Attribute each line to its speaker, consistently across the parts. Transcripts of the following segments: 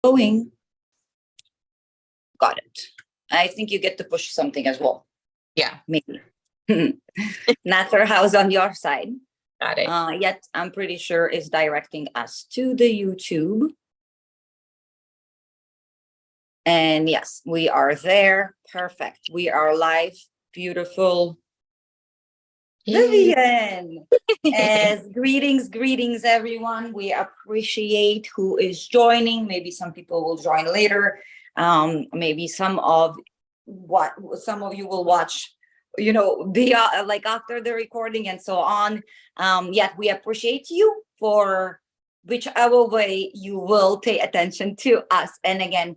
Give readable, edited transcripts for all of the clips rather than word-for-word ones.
Speaker 1: Going. Got it. I think you get to push something as well.
Speaker 2: Yeah.
Speaker 1: Maybe. Not sure how's on your side.
Speaker 2: Got it.
Speaker 1: Yet I'm pretty sure it's directing us to the YouTube. And yes, we are there. Perfect. We are live. Beautiful. Vivian. As greetings, everyone. We appreciate who is joining. Maybe some people will join later. Maybe some of you will watch, the like after the recording and so on. Yet we appreciate you for whichever way you will pay attention to us. And again,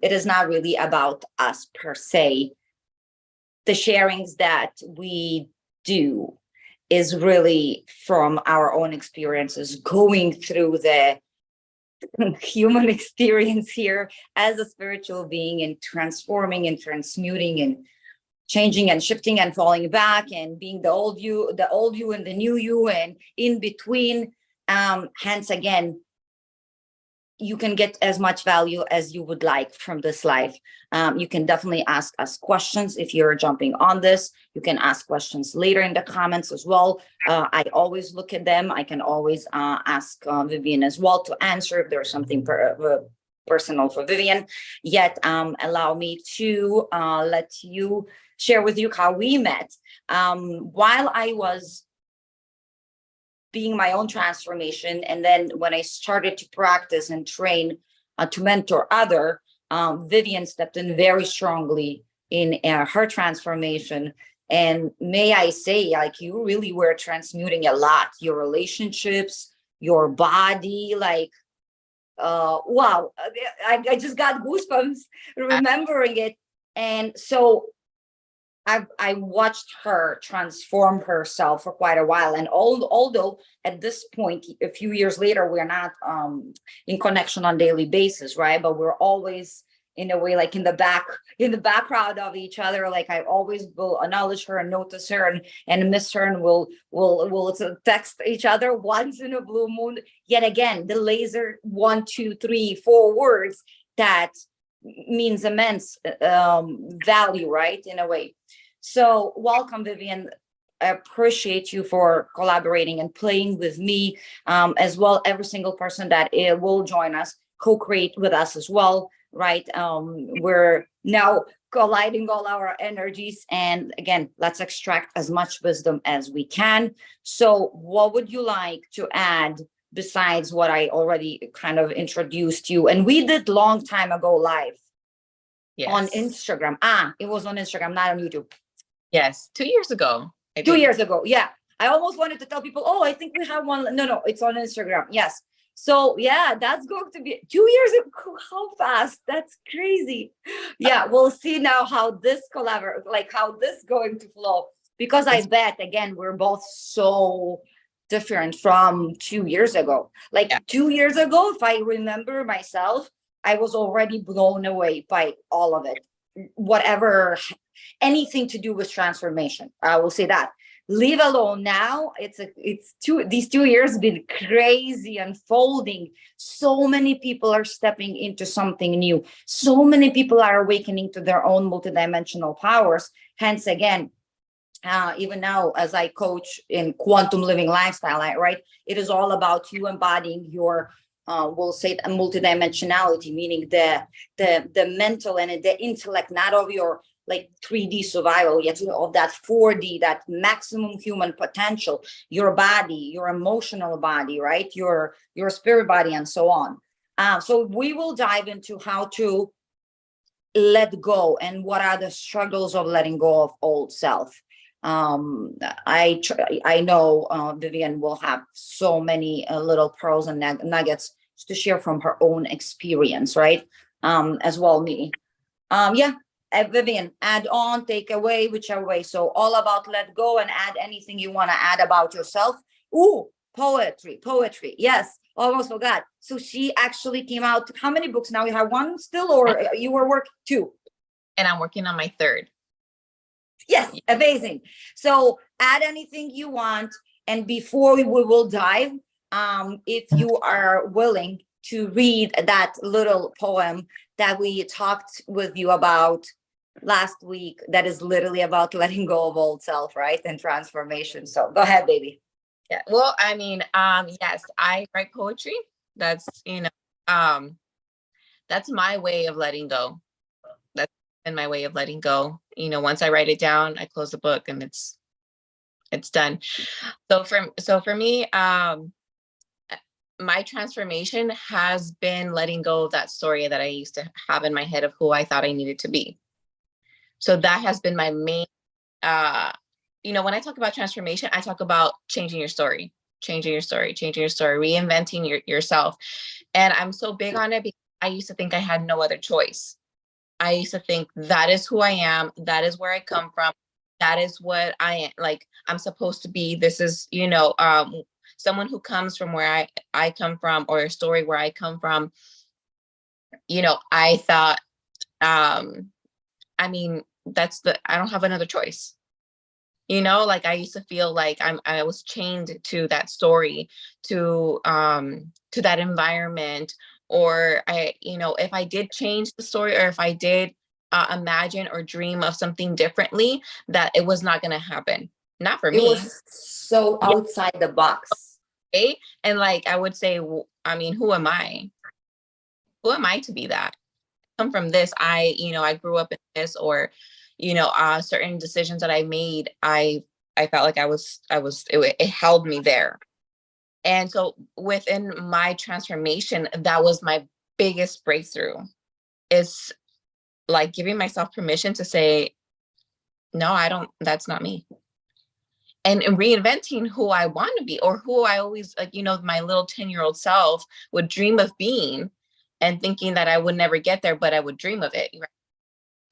Speaker 1: it is not really about us per se. The sharings that we do is really from our own experiences, going through the human experience here as a spiritual being, and transforming and transmuting and changing and shifting and falling back and being the old you and the new you and in between. Hence again, you can get as much value as you would like from this life. You can definitely ask us questions if you're jumping on this. You can ask questions later in the comments as well. I always look at them. I can always ask Vivian as well to answer if there's something personal for Vivian. Yet allow me to let you share with you how we met. While I was being my own transformation, and then when I started to practice and train to mentor other, Vivian stepped in very strongly in her transformation. And may I say, like, you really were transmuting a lot, your relationships, your body, like, wow, I just got goosebumps remembering it. And so I watched her transform herself for quite a while. And although at this point, a few years later, we're not in connection on daily basis, right? But we're always in a way, like in the background of each other. Like I always will acknowledge her and notice her and miss her, and we'll text each other once in a blue moon. Yet again, the laser 1, 2, 3, 4 words that means immense value, right? In a way. So welcome, Vivian. I appreciate you for collaborating and playing with me, as well. Every single person that will join us, co-create with us as well, right? We're now colliding all our energies, and again, let's extract as much wisdom as we can. So what would you like to add besides what I already kind of introduced you? And we did long time ago live. Yes. On Instagram. It was on Instagram, not on YouTube.
Speaker 2: Yes, 2 years ago.
Speaker 1: 2 years ago, yeah. I almost wanted to tell people, oh, I think we have one. No, it's on Instagram. Yes. So yeah, that's going to be 2 years ago. How fast? That's crazy. Yeah, we'll see now how this how this going to flow. Because I bet, again, we're both so different from 2 years ago. Like 2 years ago, if I remember myself, I was already blown away by all of it. Whatever, anything to do with transformation. I will say that. Leave alone now. These 2 years have been crazy unfolding. So many people are stepping into something new. So many people are awakening to their own multidimensional powers. Hence, again, even now, as I coach in quantum living lifestyle, right? It is all about you embodying your we'll say a multidimensionality, meaning the mental and the intellect, not of your like 3D survival, yet of that 4D, that maximum human potential, your body, your emotional body, right? Your spirit body, and so on. So we will dive into how to let go and what are the struggles of letting go of old self. I know Vivian will have so many little pearls and nuggets to share from her own experience, right? As well, me. Vivian, add on, take away, whichever way. So all about let go, and add anything you want to add about yourself. Ooh, poetry. Yes, almost forgot. So she actually came out. How many books now? You have one still, or you were working 2?
Speaker 2: And I'm working on my 3rd.
Speaker 1: Yes, amazing. So add anything you want. And before we will dive, if you are willing, to read that little poem that we talked with you about last week, that is literally about letting go of old self, right? And transformation. So go ahead, baby.
Speaker 2: Yeah. Well, I mean, yes, I write poetry. That's, that's my way of letting go. That's been my way of letting go. Once I write it down, I close the book and it's done. So for me, my transformation has been letting go of that story that I used to have in my head of who I thought I needed to be. So that has been my main, when I talk about transformation, I talk about changing your story, reinventing yourself. And I'm so big on it because I used to think I had no other choice. I used to think that is who I am. That is where I come from. That is what I am. Like, I'm supposed to be. This is, someone who comes from where I come from, or a story where I come from. I thought, I mean, I don't have another choice. Like, I used to feel like I was chained to that story, to that environment, or if I did change the story, or if I did imagine or dream of something differently, that it was not going to happen. Not for me.
Speaker 1: It was so outside the box.
Speaker 2: Okay? And like, I would say, I mean, who am I? Who am I to be that? I come from this. I grew up in this, or certain decisions that I made, I felt like it held me there. And so within my transformation, that was my biggest breakthrough, is like giving myself permission to say, no, that's not me. And reinventing who I want to be, or who I always, my little 10-year-old self would dream of being, and thinking that I would never get there, but I would dream of it. Right?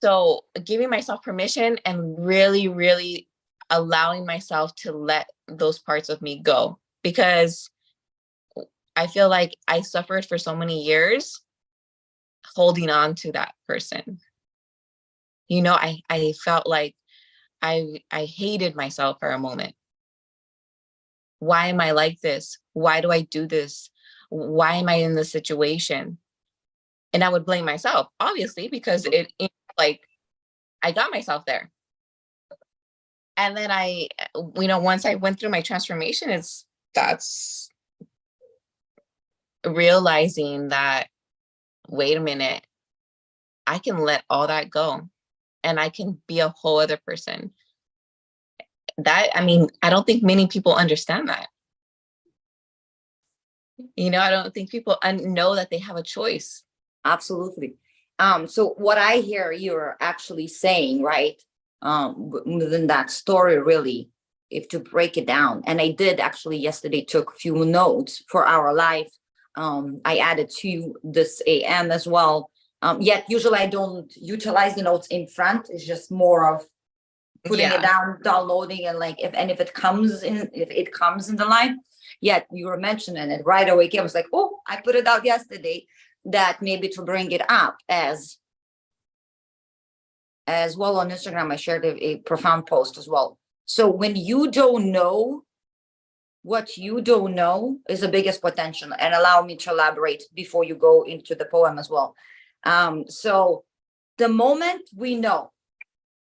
Speaker 2: So giving myself permission and really, really allowing myself to let those parts of me go, because I feel like I suffered for so many years holding on to that person. I felt like I hated myself for a moment. Why am I like this? Why do I do this? Why am I in this situation? And I would blame myself, obviously, because I got myself there. And then once I went through my transformation, that's realizing that, wait a minute, I can let all that go and I can be a whole other person. I don't think many people understand that. I don't think people know that they have a choice.
Speaker 1: Absolutely. So what I hear you're actually saying, right, within that story, really, if to break it down, and I did actually yesterday took a few notes for our live. I added to this AM as well. Yet usually I don't utilize the notes in front. It's just more of putting it down, downloading, and like if it comes in the line. Yet you were mentioning it right away. I was like, oh, I put it out yesterday, that maybe to bring it up as well on Instagram. I shared a profound post as well. So when you don't know what you don't know is the biggest potential, and allow me to elaborate before you go into the poem as well. So the moment we know,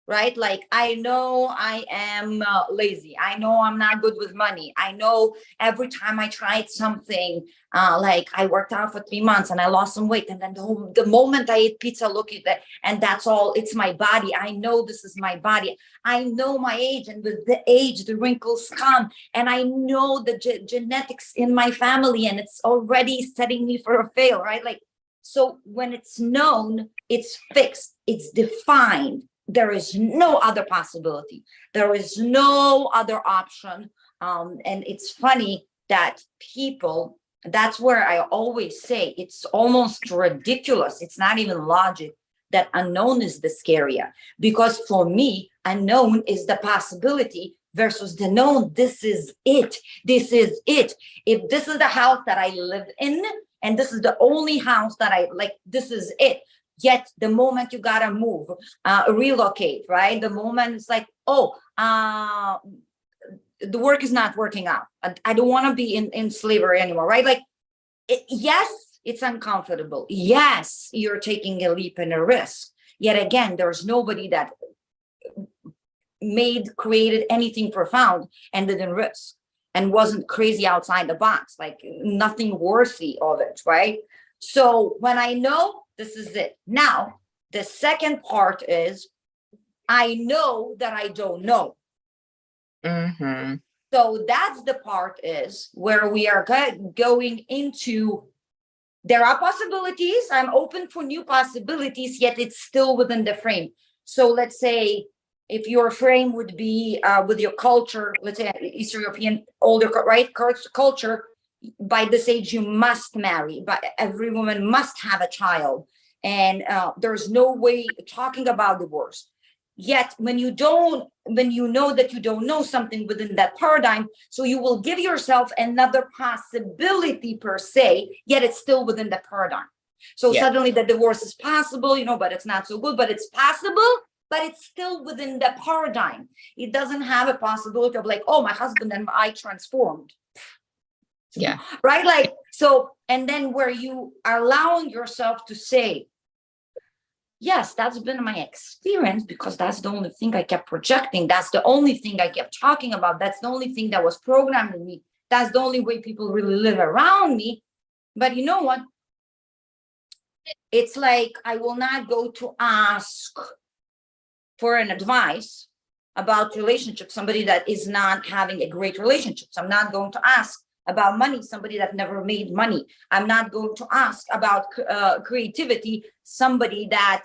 Speaker 1: right? Like, I know I am lazy. I know I'm not good with money. I know every time I tried something, like I worked out for 3 months and I lost some weight. And then the moment I eat pizza, look at that, and that's all, it's my body. I know this is my body. I know my age, and with the age, the wrinkles come. And I know the genetics in my family, and it's already setting me for a fail, right? Like, so when it's known, it's fixed, it's defined. There is no other possibility. There is no other option. And it's funny that people, that's where I always say it's almost ridiculous. It's not even logic that unknown is the scarier. Because for me, unknown is the possibility versus the known. This is it. This is it. If this is the house that I live in, and this is the only house that I like, this is it. Yet the moment you gotta move, relocate, right? The moment it's like, oh, the work is not working out. I don't want to be in slavery anymore, right? Like, yes, it's uncomfortable. Yes, you're taking a leap and a risk. Yet again, there's nobody that created anything profound and didn't risk and wasn't crazy outside the box, like nothing worthy of it, right? So when I know this is it. Now, the second part is I know that I don't know.
Speaker 2: Mm-hmm.
Speaker 1: So that's the part is where we are going into, there are possibilities. I'm open for new possibilities, yet it's still within the frame. So let's say if your frame would be with your culture, let's say Eastern European, older, right, culture, by this age, you must marry, but every woman must have a child. And there's no way talking about divorce. Yet when you know that you don't know something within that paradigm, so you will give yourself another possibility per se, yet it's still within the paradigm. So suddenly the divorce is possible, but it's not so good, but it's possible, but it's still within the paradigm. It doesn't have a possibility of like, oh, my husband and I transformed.
Speaker 2: Yeah.
Speaker 1: Right. Like, so, and then where you are allowing yourself to say, yes, that's been my experience because that's the only thing I kept projecting. That's the only thing I kept talking about. That's the only thing that was programmed in me. That's the only way people really live around me. But you know what? It's like I will not go to ask for an advice about relationship, somebody that is not having a great relationship. So I'm not going to ask about money, somebody that never made money. I'm not going to ask about creativity, somebody that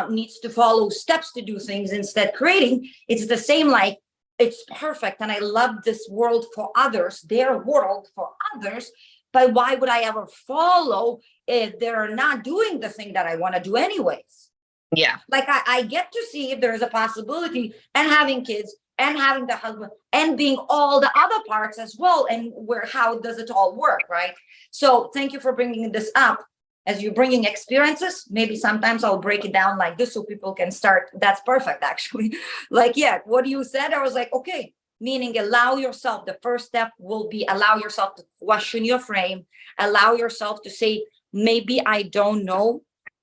Speaker 1: needs to follow steps to do things instead creating. It's the same, like it's perfect. And I love this world for others, their world for others. But why would I ever follow if they're not doing the thing that I want to do anyways?
Speaker 2: Yeah.
Speaker 1: Like I get to see if there is a possibility and having kids and having the husband and being all the other parts as well. And how does it all work, right? So thank you for bringing this up. As you're bringing experiences, maybe sometimes I'll break it down like this so people can start. That's perfect, actually. Like, yeah, what you said, I was like, okay, meaning allow yourself. The first step will be allow yourself to question your frame, allow yourself to say, maybe I don't know.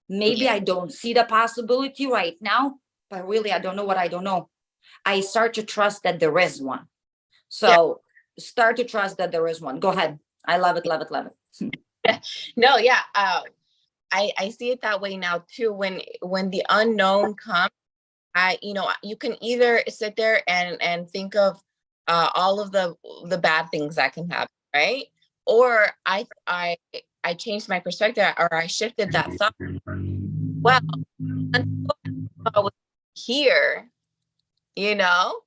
Speaker 1: Maybe I don't see the possibility right now, but really, I don't know what I don't know. I start to trust that there is one. So start to trust that there is one. Go ahead. I love it, love it, love it.
Speaker 2: No, yeah. I see it that way now too. When the unknown comes, you can either sit there and think of all of the bad things that can happen, right? Or I changed my perspective, or I shifted that thought. Well, until I was here,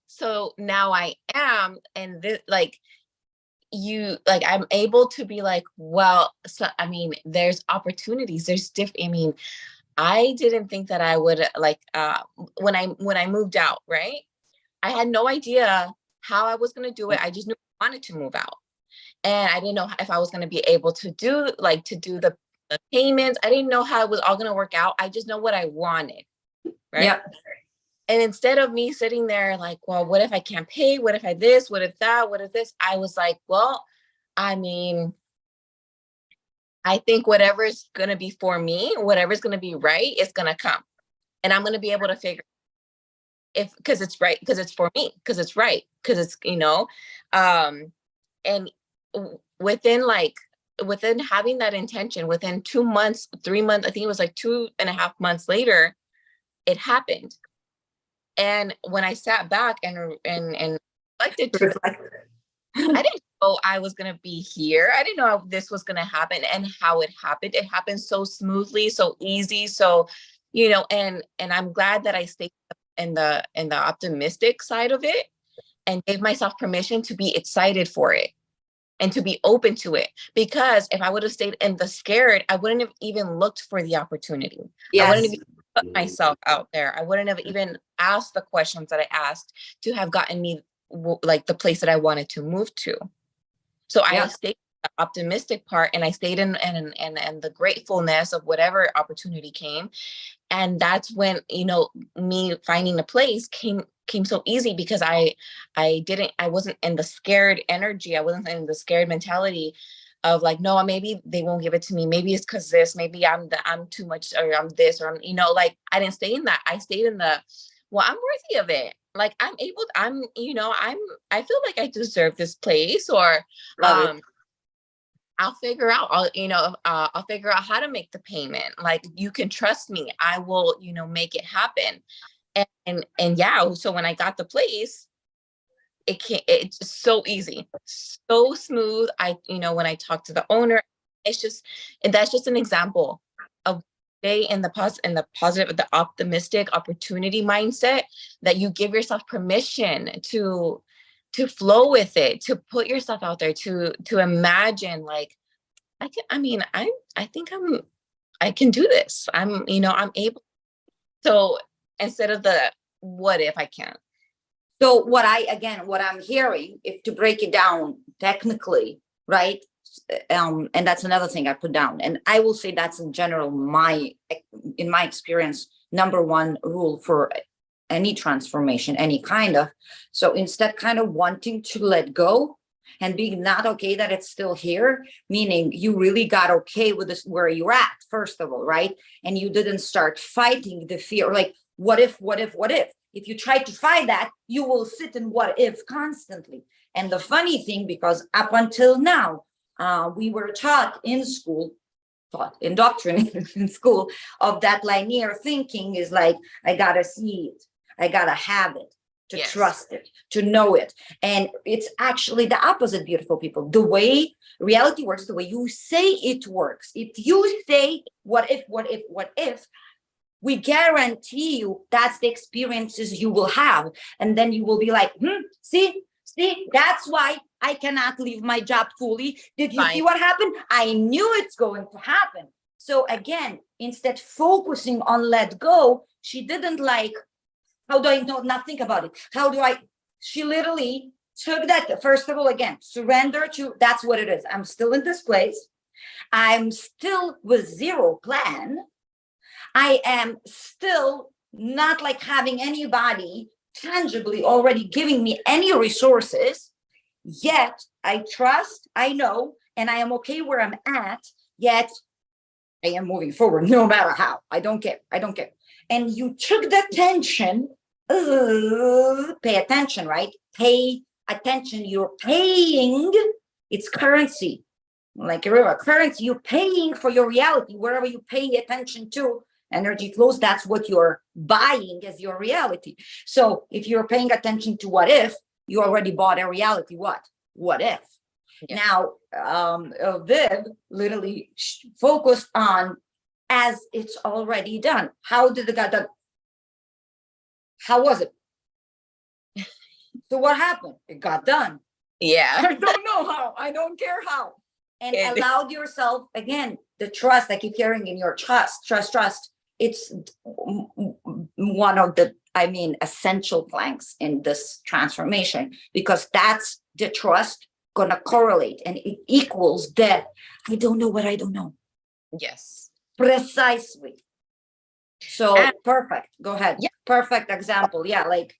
Speaker 2: so now I am, and I'm able to be like, well, so I mean, there's opportunities, there's I didn't think that I would when I moved out, right? I had no idea how I was going to do it. I just knew I wanted to move out, and I didn't know if I was going to be able to do the payments. I didn't know how it was all going to work out. I just know what I wanted, right?
Speaker 1: Yeah.
Speaker 2: And instead of me sitting there like, well, what if I can't pay? What if I this? What if that? What if this? I was like, well, I mean, I think whatever's going to be for me, whatever's going to be right, is going to come. And I'm going to be able to figure because it's right, because it's for me, because it's right, because it's, and within having that intention, within 2 months, 3 months, I think it was like 2.5 months later, it happened. And when I sat back and reflected to it, I didn't know I was going to be here. I didn't know how this was going to happen and how it happened. It happened so smoothly, so easy. So, and I'm glad that I stayed in the optimistic side of it and gave myself permission to be excited for it and to be open to it. Because if I would have stayed in the scared, I wouldn't have even looked for the opportunity. Yes. I wouldn't have even put myself out there. I wouldn't have even asked the questions that I asked to have gotten me like the place that I wanted to move to. So I stayed in the optimistic part, and I stayed in the gratefulness of whatever opportunity came. And that's when, me finding a place came so easy, because I wasn't in the scared energy. I wasn't in the scared mentality. of like, no, maybe they won't give it to me. Maybe it's because this, maybe I'm too much, or I'm this, or I'm, like, I didn't stay in that. I stayed in the, well, I'm worthy of it. Like I feel like I deserve this place, or
Speaker 1: Love it.
Speaker 2: I'll figure out, I'll figure out how to make the payment. Like, you can trust me. I will, make it happen. And yeah, so when I got the place, it's so easy, so smooth. When I talk to the owner, that's just an example of stay in the positive, the optimistic opportunity mindset, that you give yourself permission to flow with it, to put yourself out there, to imagine, like, I think I can do this. I'm able. So instead of the what if I can't.
Speaker 1: So what I'm hearing, if to break it down technically, right? And that's another thing I put down. And I will say that's in general, in my experience, number one rule for any transformation, any kind of. So instead kind of wanting to let go and being not okay that it's still here, meaning you really got okay with this, where you're at, first of all, right? And you didn't start fighting the fear, like, what if? If you try to fight that, you will sit in what if constantly. And the funny thing, because up until now, we were taught in school, indoctrinated in school, of that linear thinking is like, I gotta see it, I gotta have it, to
Speaker 2: Yes.
Speaker 1: trust it, to know it. And it's actually the opposite, beautiful people. The way reality works, the way you say it works. If you say, what if, we guarantee you that's the experiences you will have. And then you will be like, see, that's why I cannot leave my job fully. Did you see what happened? I knew it's going to happen. So again, instead focusing on let go, she didn't like, how do I not think about it? She literally took that, first of all, again, surrender to, that's what it is. I'm still in this place. I'm still with zero plan. I am still not like having anybody tangibly already giving me any resources, yet I trust, I know, and I am okay where I'm at, yet I am moving forward no matter how. I don't care. And you took the tension, pay attention, right? Pay attention. You're paying, it's currency. Like a currency, you're paying for your reality. Wherever you pay attention to, energy flows, that's what you're buying as your reality. So if you're paying attention to what if, you already bought a reality. What if? Yeah. Now, Viv literally focused on as it's already done. How did it get done? How was it? So what happened? It got done.
Speaker 2: Yeah.
Speaker 1: I don't know how. I don't care how. And allowed yourself, again, the trust. I keep hearing in your trust. It's one of the, essential planks in this transformation, because that's the trust gonna correlate, and it equals the, I don't know what I don't know.
Speaker 2: Yes.
Speaker 1: Precisely. So perfect. Go ahead. Yeah. Perfect example. Yeah. Like,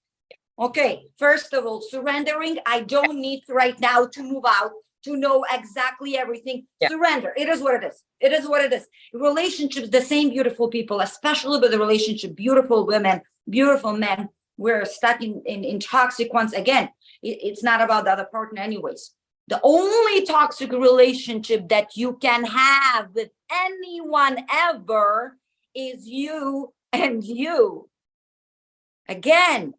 Speaker 1: okay, first of all, surrendering. I don't need right now to move out to know exactly everything. Yeah. Surrender. It is what it is. Relationships, the same, beautiful people, especially with the relationship, beautiful women, beautiful men. We're stuck in toxic ones. Again, it's not about the other partner anyways. The only toxic relationship that you can have with anyone ever is you and you. Again,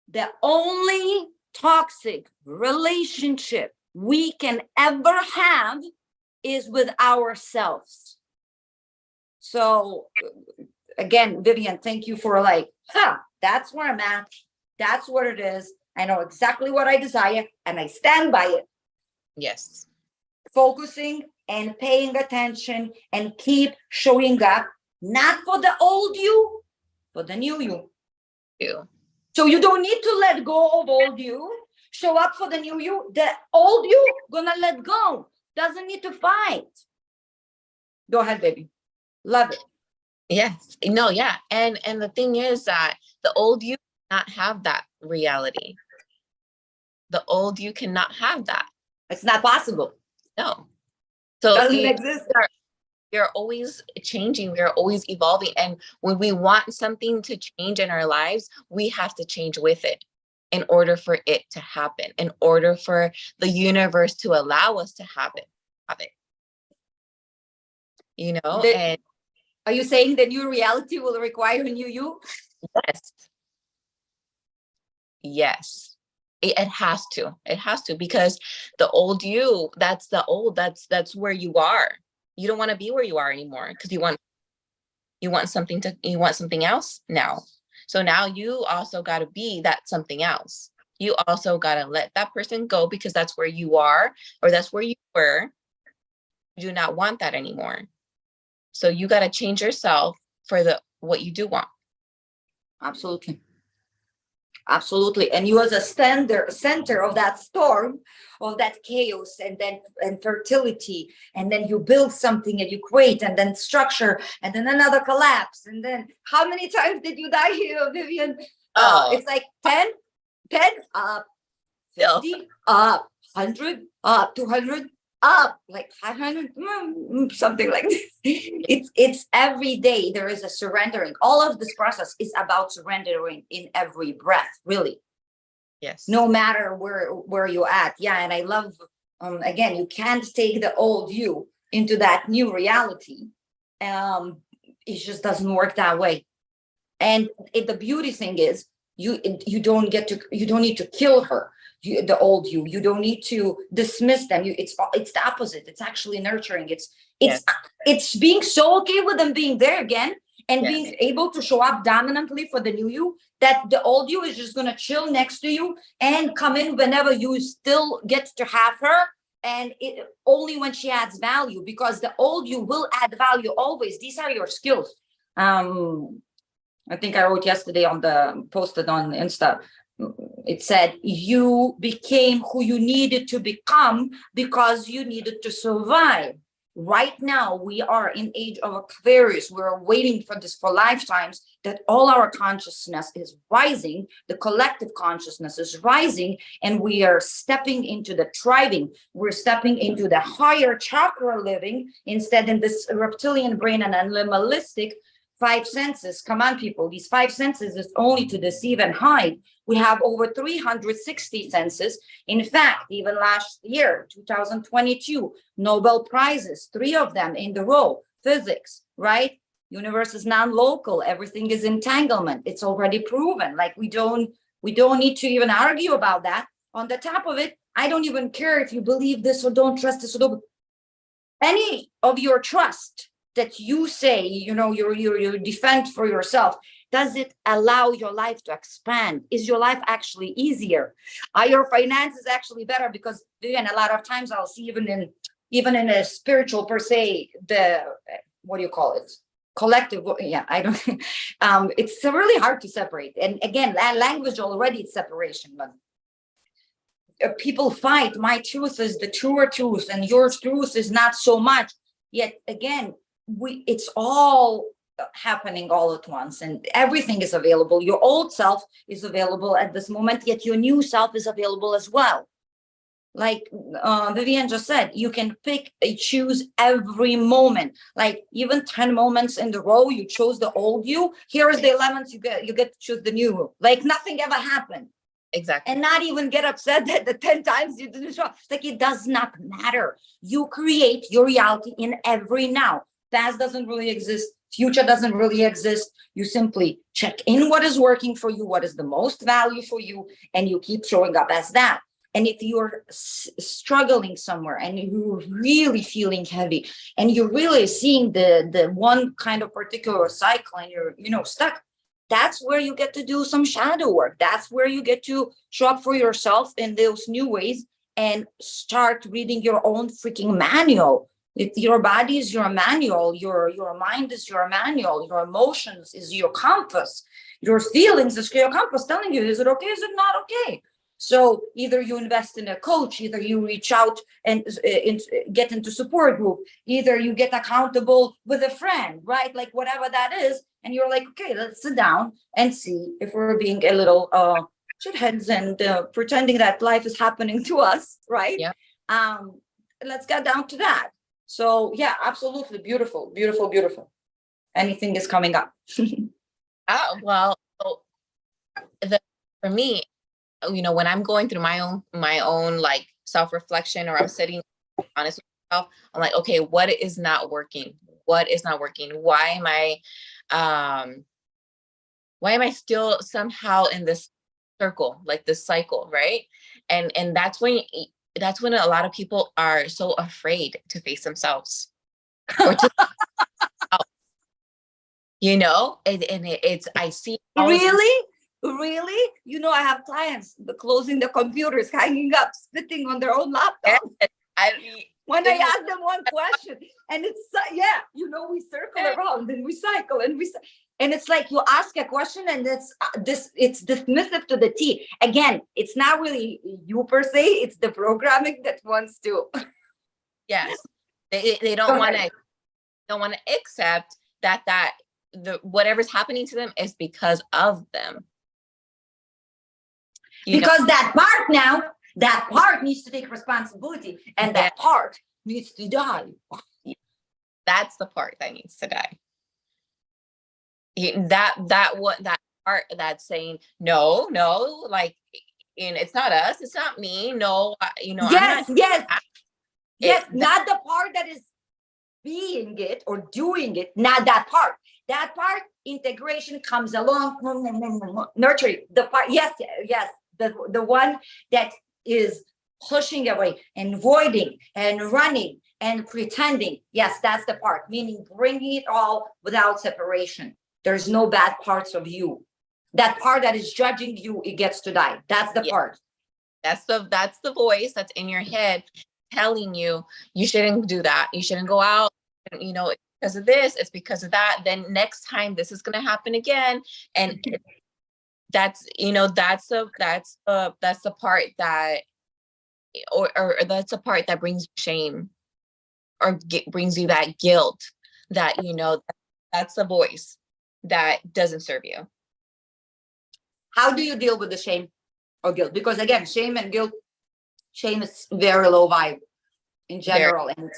Speaker 1: the only toxic relationship we can ever have is with ourselves. So again, Vivian, thank you for that's where I'm at. That's what it is. I know exactly what I desire and I stand by it.
Speaker 2: Yes. Focusing
Speaker 1: and paying attention and keep showing up, not for the old you, for the new you. So you don't need to let go of old you. Show up for the new you. The old you gonna let go. Doesn't need to fight. Go ahead, baby. Love it.
Speaker 2: Yes. No, yeah. And the thing is that the old you cannot have that reality. The old you cannot have that.
Speaker 1: It's not possible.
Speaker 2: No. So
Speaker 1: Doesn't exist.
Speaker 2: we're always changing, we're always evolving. And when we want something to change in our lives, we have to change with it in order for it to happen, in order for the universe to allow us to have it. And
Speaker 1: Are you saying the new reality will require a new you?
Speaker 2: yes. Yes. It has to, because the old you, that's where you are. You don't want to be where you are anymore, because you want something else now. So now you also got to be that something else. You also got to let that person go, because that's where you are, or that's where you were. You do not want that anymore. So you got to change yourself for what you do want.
Speaker 1: Absolutely. Absolutely. And you as a center of that storm, of that chaos, and fertility, and then you build something and you create, and then structure, and then another collapse. And then how many times did you die here, Vivian? It's like 10 up, 50 up, 100 up, 200 up, like 500, something like this. It's every day there is a surrendering. All of this process is about surrendering in every breath, really.
Speaker 2: Yes.
Speaker 1: No matter where you're at. Yeah. And I love, again, you can't take the old you into that new reality. It just doesn't work that way. And the beauty thing is, you don't need to kill her. The old you don't need to dismiss them. It's the opposite. It's actually nurturing. It's being so okay with them being there again, and being able to show up dominantly for the new you, that the old you is just going to chill next to you and come in whenever you still get to have her, and only when she adds value, because the old you will add value always. These are your skills. I think I wrote yesterday posted on Insta. It said, you became who you needed to become because you needed to survive. Right now, we are in age of Aquarius. We're waiting for this for lifetimes, that all our consciousness is rising. The collective consciousness is rising, and we are stepping into the thriving. We're stepping into the higher chakra living, instead in this reptilian brain and animalistic five senses. Come on, people. These five senses is only to deceive and hide. We have over 360 senses. In fact, even last year, 2022, Nobel Prizes, 3 of them in the row, physics, right? Universe is non-local. Everything is entanglement. It's already proven. Like we don't need to even argue about that. On the top of it, I don't even care if you believe this or don't trust this or don't. Any of your trust that you say, you defend for yourself, does it allow your life to expand? Is your life actually easier? Are your finances actually better? Because again, a lot of times I'll see even in a spiritual per se, what do you call it? Collective. Yeah, I don't. It's really hard to separate. And again, that language already is separation, but people fight. My truth is the truer truth, and your truth is not so much. Yet again, it's all happening all at once, and everything is available. Your old self is available at this moment, yet your new self is available as well. Like Vivian just said, you can choose every moment. Like even 10 moments in the row, you chose the old you. Here is the 11th, you get to choose the new you. Like nothing ever happened.
Speaker 2: Exactly.
Speaker 1: And not even get upset that the 10 times you didn't show up. Like it does not matter. You create your reality in every now. Past doesn't really exist. Future doesn't really exist. You simply check in what is working for you, what is the most value for you, and you keep showing up as that. And if you're struggling somewhere and you're really feeling heavy and you're really seeing the one kind of particular cycle and you're stuck, that's where you get to do some shadow work. That's where you get to show up for yourself in those new ways and start reading your own freaking manual. Your body is your manual. Your mind is your manual. Your emotions is your compass. Your feelings is your compass telling you, is it okay? Is it not okay? So either you invest in a coach, either you reach out and get into support group, either you get accountable with a friend, right? Like whatever that is. And you're like, okay, let's sit down and see if we're being a little shitheads and pretending that life is happening to us, right?
Speaker 2: Yeah.
Speaker 1: Let's get down to that. So yeah, absolutely beautiful, beautiful, beautiful. Anything is coming up.
Speaker 2: Oh, well, so for me, when I'm going through my own like self-reflection, or I'm sitting honest with myself, I'm like, okay, what is not working? What is not working? Um, why am I still somehow in this circle, like this cycle, right? And that's when a lot of people are so afraid to face themselves, or to, it's I see all of these.
Speaker 1: Really? Really? I have clients closing the computers, hanging up, spitting on their own laptop.
Speaker 2: I
Speaker 1: When I ask them one question, and it's yeah, we circle around and we cycle and it's like you ask a question and it's dismissive to the T. Again, it's not really you per se, it's the programming that wants to.
Speaker 2: Yes, they
Speaker 1: Go
Speaker 2: don't want
Speaker 1: ahead.
Speaker 2: to accept that the whatever's happening to them is because of them.
Speaker 1: Because that part needs to take responsibility, and that part needs to die.
Speaker 2: That's the part that needs to die. That part that's saying no, like, and it's not us, it's not me. No,
Speaker 1: Yes,
Speaker 2: I'm not.
Speaker 1: yes, not the part that is being it or doing it, not that part. That part, integration comes along, nurturing the part. Yes, the one that is pushing away and voiding and running and pretending. Yes, that's the part, meaning bringing it all without separation. There's no bad parts of you. That part that is judging you, it gets to die. That's the part.
Speaker 2: That's the voice that's in your head telling you shouldn't do that. You shouldn't go out. Because of this, it's because of that. Then next time this is going to happen again, and that's the part that, or that's the part that brings shame, or brings you that guilt. That that's the voice that doesn't serve you.
Speaker 1: How do you deal with the shame or guilt? Because again, shame and guilt, shame is very low vibe in general, and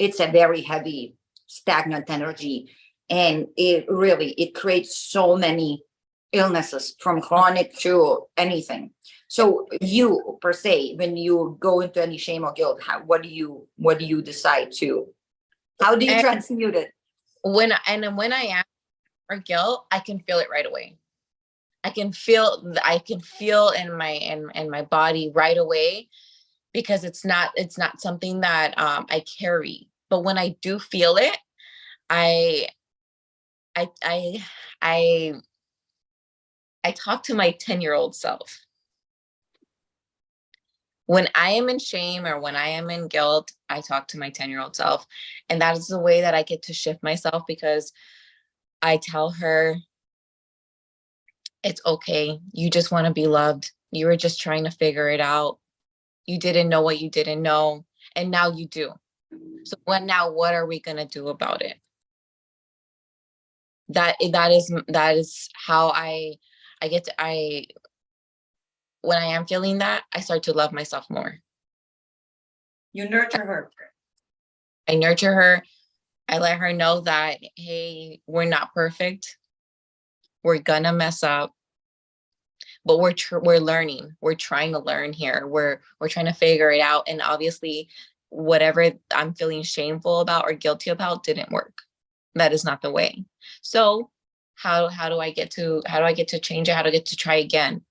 Speaker 1: it's a very heavy, stagnant energy, and it creates so many illnesses, from chronic to anything. So you per se, when you go into any shame or guilt, what do you decide to? How do you transmute it?
Speaker 2: When I am or guilt, I can feel it right away. I can feel in my body right away, because it's not something that I carry. But when I do feel it, I I I I I talk to my 10-year-old self. When I am in shame or when I am in guilt, I talk to my 10-year-old self. And that is the way that I get to shift myself, because I tell her, it's okay. You just want to be loved. You were just trying to figure it out. You didn't know what you didn't know. And now you do. So what are we going to do about it? That is how I get to, when I am feeling that, I start to love myself more.
Speaker 1: You nurture her.
Speaker 2: I nurture her. I let her know that, hey, we're not perfect. We're gonna mess up, but we're learning. We're trying to learn here. We're trying to figure it out. And obviously, whatever I'm feeling shameful about or guilty about didn't work. That is not the way. So how do I get to change it? How do I get to try again?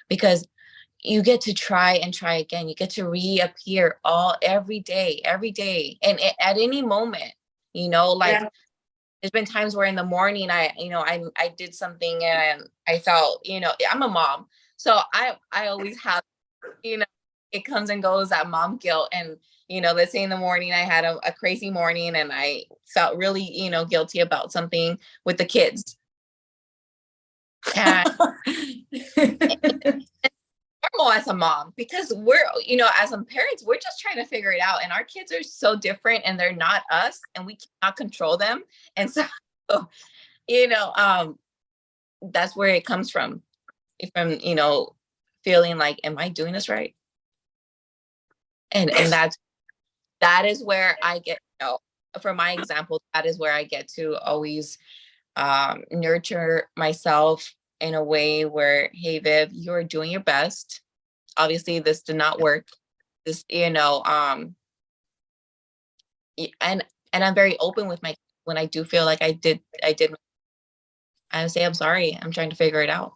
Speaker 2: Because you get to try and try again. You get to reappear every day, and at any moment. Like,
Speaker 1: Yeah.
Speaker 2: there's been times where in the morning I did something and I felt, I'm a mom, so I always have, it comes and goes, that mom guilt. And let's say in the morning I had a crazy morning and I felt really guilty about something with the kids. And normal as a mom, because we're, as some parents, we're just trying to figure it out, and our kids are so different and they're not us, and we cannot control them. And so that's where it comes from feeling like, am I doing this right? And that is where I get, for my example, that is where I get to always nurture myself in a way where, hey, Viv, you're doing your best. Obviously, this did not work. This, and I'm very open with when I do feel like I did, I say, I'm sorry, I'm trying to figure it out.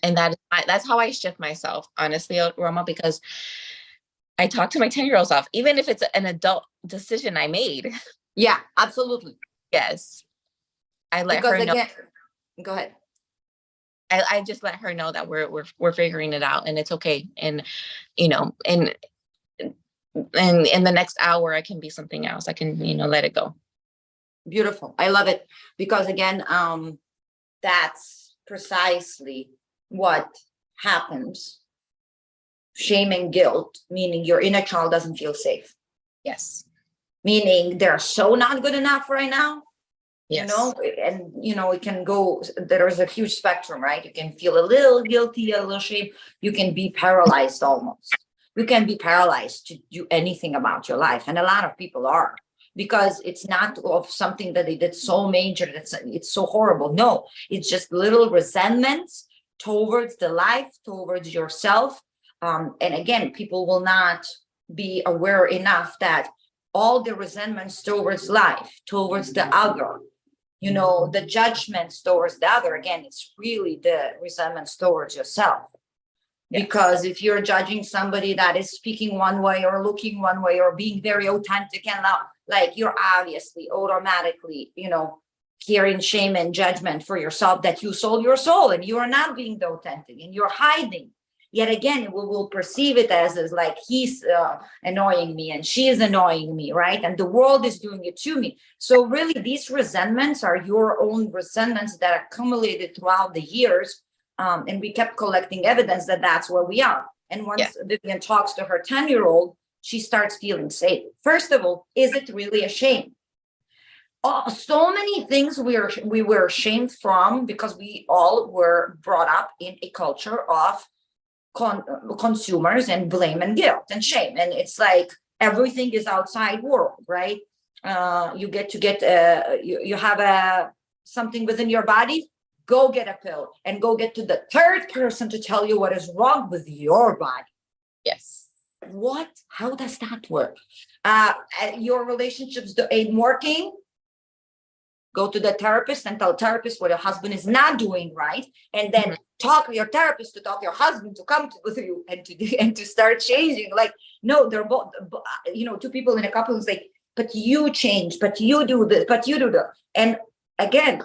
Speaker 2: And that's how I shift myself, honestly, Roma, because I talk to my 10-year-olds off, even if it's an adult decision I made.
Speaker 1: Yeah, absolutely.
Speaker 2: Yes. I let her know.
Speaker 1: Go ahead.
Speaker 2: I just let her know that we're figuring it out and it's okay. And, and in the next hour, I can be something else. I can, let it go.
Speaker 1: Beautiful. I love it. Because again, that's precisely what happens. Shame and guilt, meaning your inner child doesn't feel safe.
Speaker 2: Yes.
Speaker 1: Meaning they're so not good enough right now.
Speaker 2: Yes.
Speaker 1: And it can go, there's a huge spectrum, right? You can feel a little guilty, a little shame. You can be paralyzed almost. You can be paralyzed to do anything about your life. And a lot of people are, because it's not of something that they did so major that it's so horrible. No, it's just little resentments towards the life, towards yourself. And again, people will not be aware enough that all the resentments towards life, towards the other, the judgments towards the other, again, it's really the resentments towards yourself. Yes. Because if you're judging somebody that is speaking one way or looking one way or being very authentic and loud, like you're obviously automatically, carrying shame and judgment for yourself that you sold your soul and you are not being the authentic and you're hiding. Yet again, we will perceive it as like he's annoying me and she is annoying me, right? And the world is doing it to me. So really, these resentments are your own resentments that accumulated throughout the years. And we kept collecting evidence that that's where we are. And once Vivian talks to her 10-year-old, she starts feeling safe. First of all, is it really a shame? So many things we were ashamed from because we all were brought up in a culture of consumers and blame and guilt and shame, and it's like everything is outside world, right? You have something within your body, go get a pill and go get to the third person to tell you what is wrong with your body.
Speaker 2: Yes.
Speaker 1: How does that work? Your relationships ain't working, go to the therapist and tell therapist what your husband is not doing right, and then talk to your therapist to talk to your husband to come with you and to start changing. Like, no, they're both, two people in a couple who's like, but you change, but you do this, but you do that. And again,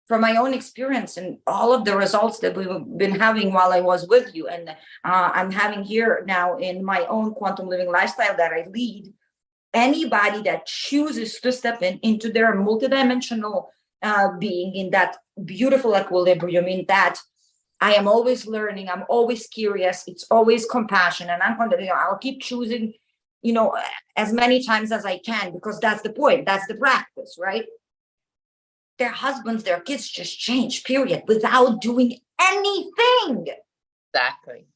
Speaker 1: from my own experience and all of the results that we've been having while I was with you, and I'm having here now in my own quantum living lifestyle that I lead, anybody that chooses to step into their multidimensional being in that beautiful equilibrium, in that I am always learning, I'm always curious, it's always compassion, and I'll keep choosing, as many times as I can, because that's the point, that's the practice, right? Their husbands, their kids just change, period, without doing anything.
Speaker 2: Exactly.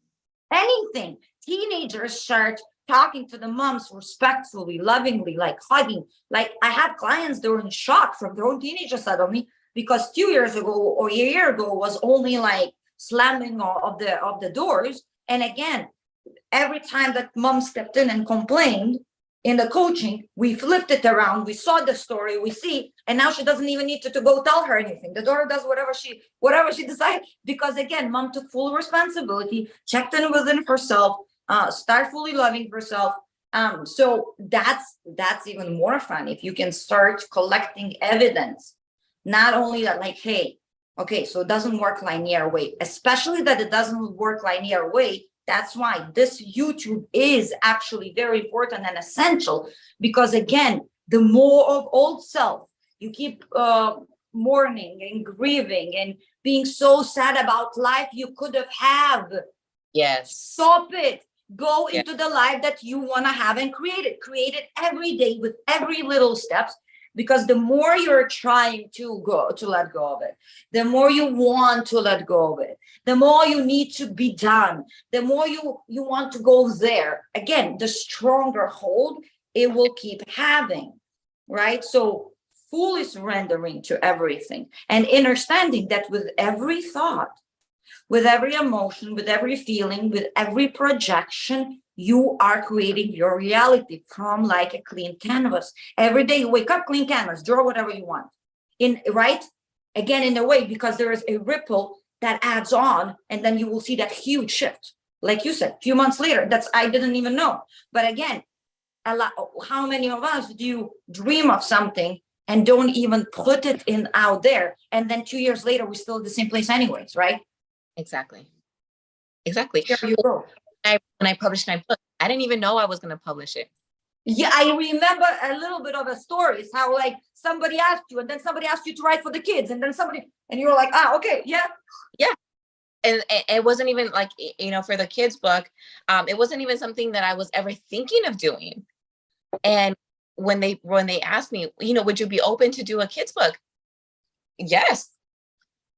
Speaker 1: Anything. Teenagers start talking to the moms respectfully, lovingly, like hugging. Like I have clients that were in shock from their own teenagers suddenly, because 2 years ago or a year ago was only like slamming of the doors. And again, every time that mom stepped in and complained in the coaching, we flipped it around. We saw the story, we see, and now she doesn't even need to go tell her anything. The daughter does whatever she decides, because again, mom took full responsibility, checked in within herself, start fully loving herself. So that's even more fun if you can start collecting evidence, not only that, like, hey, okay, so it doesn't work linear way, especially that it doesn't work linear way. That's why this YouTube is actually very important and essential, because again, the more of old self you keep mourning and grieving and being so sad about life you could have had.
Speaker 2: Yes.
Speaker 1: Stop it. Go into the life that you want to have and create it every day with every little steps. because the more you're trying to let go of it, the more you want to let go of it, the more you need to be done, the more you want to go there. Again, the stronger hold it will keep having, right? So fully surrendering to everything and understanding that with every thought, with every emotion, with every feeling, with every projection, you are creating your reality from like a clean canvas. Every day you wake up, clean canvas, draw whatever you want. Right? Again, in a way, because there is a ripple that adds on, and then you will see that huge shift. Like you said, a few months later, I didn't even know. But again, how many of us do you dream of something and don't even put it in out there? And then 2 years later, we're still at the same place anyways, right?
Speaker 2: Exactly.
Speaker 1: There you go.
Speaker 2: When I published my book, I didn't even know I was going to publish it.
Speaker 1: Yeah, I remember a little bit of a story. It's how like somebody asked you, and then somebody asked you to write for the kids, and then and you were like, okay, yeah.
Speaker 2: And it wasn't even like, for the kids book, it wasn't even something that I was ever thinking of doing. And when they asked me, would you be open to do a kids book? Yes.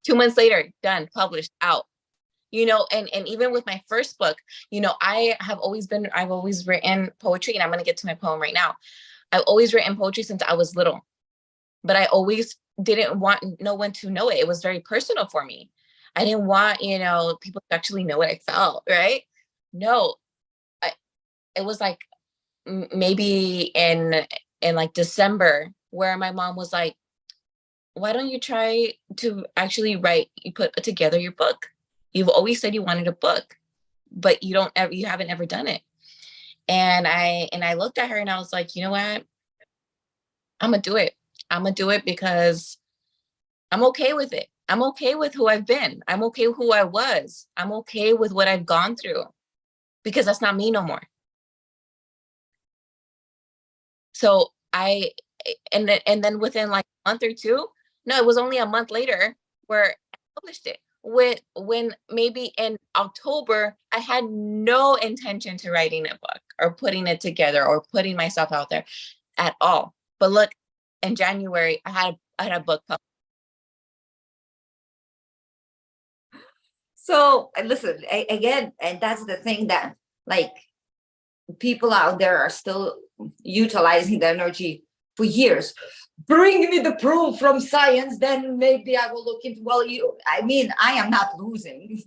Speaker 2: 2 months later, done, published, out. And even with my first book, I've always written poetry, and I'm going to get to my poem right now. I've always written poetry since I was little, but I always didn't want no one to know it. It was very personal for me. I didn't want, people to actually know what I felt, right? No, it was like maybe in like December, where my mom was like, why don't you try to actually put together your book? You've always said you wanted a book, but you haven't ever done it. And I looked at her and I was like, you know what? I'm gonna do it. I'm gonna do it because I'm okay with it. I'm okay with who I've been. I'm okay with who I was. I'm okay with what I've gone through, because that's not me no more. So and then within like a month or two, no, it was only a month later where I published it. When maybe in October, I had no intention to writing a book or putting it together or putting myself out there at all. But look, in January, I had a book published.
Speaker 1: So listen, again, and that's the thing that like people out there are still utilizing the energy for years. Bring me the proof from science, then maybe I will look into, I am not losing.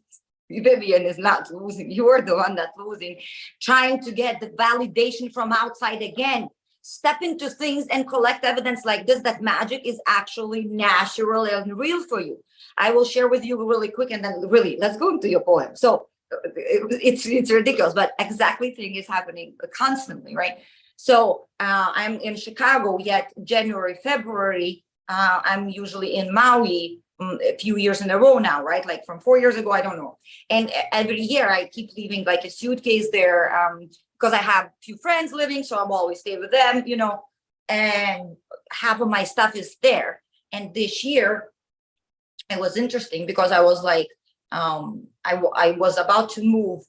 Speaker 1: Vivian is not losing. You're the one that's losing, trying to get the validation from outside again. Step into things and collect evidence like this, that magic is actually natural and real for you. I will share with you really quick, and then really, let's go into your poem. So it's ridiculous, but exactly thing is happening constantly, right? So I'm in Chicago, yet January, February, I'm usually in Maui a few years in a row now, right? Like from 4 years ago, I don't know. And every year I keep leaving like a suitcase there because I have a few friends living, so I'm always stay with them, and half of my stuff is there. And this year, it was interesting because I was like, I was about to move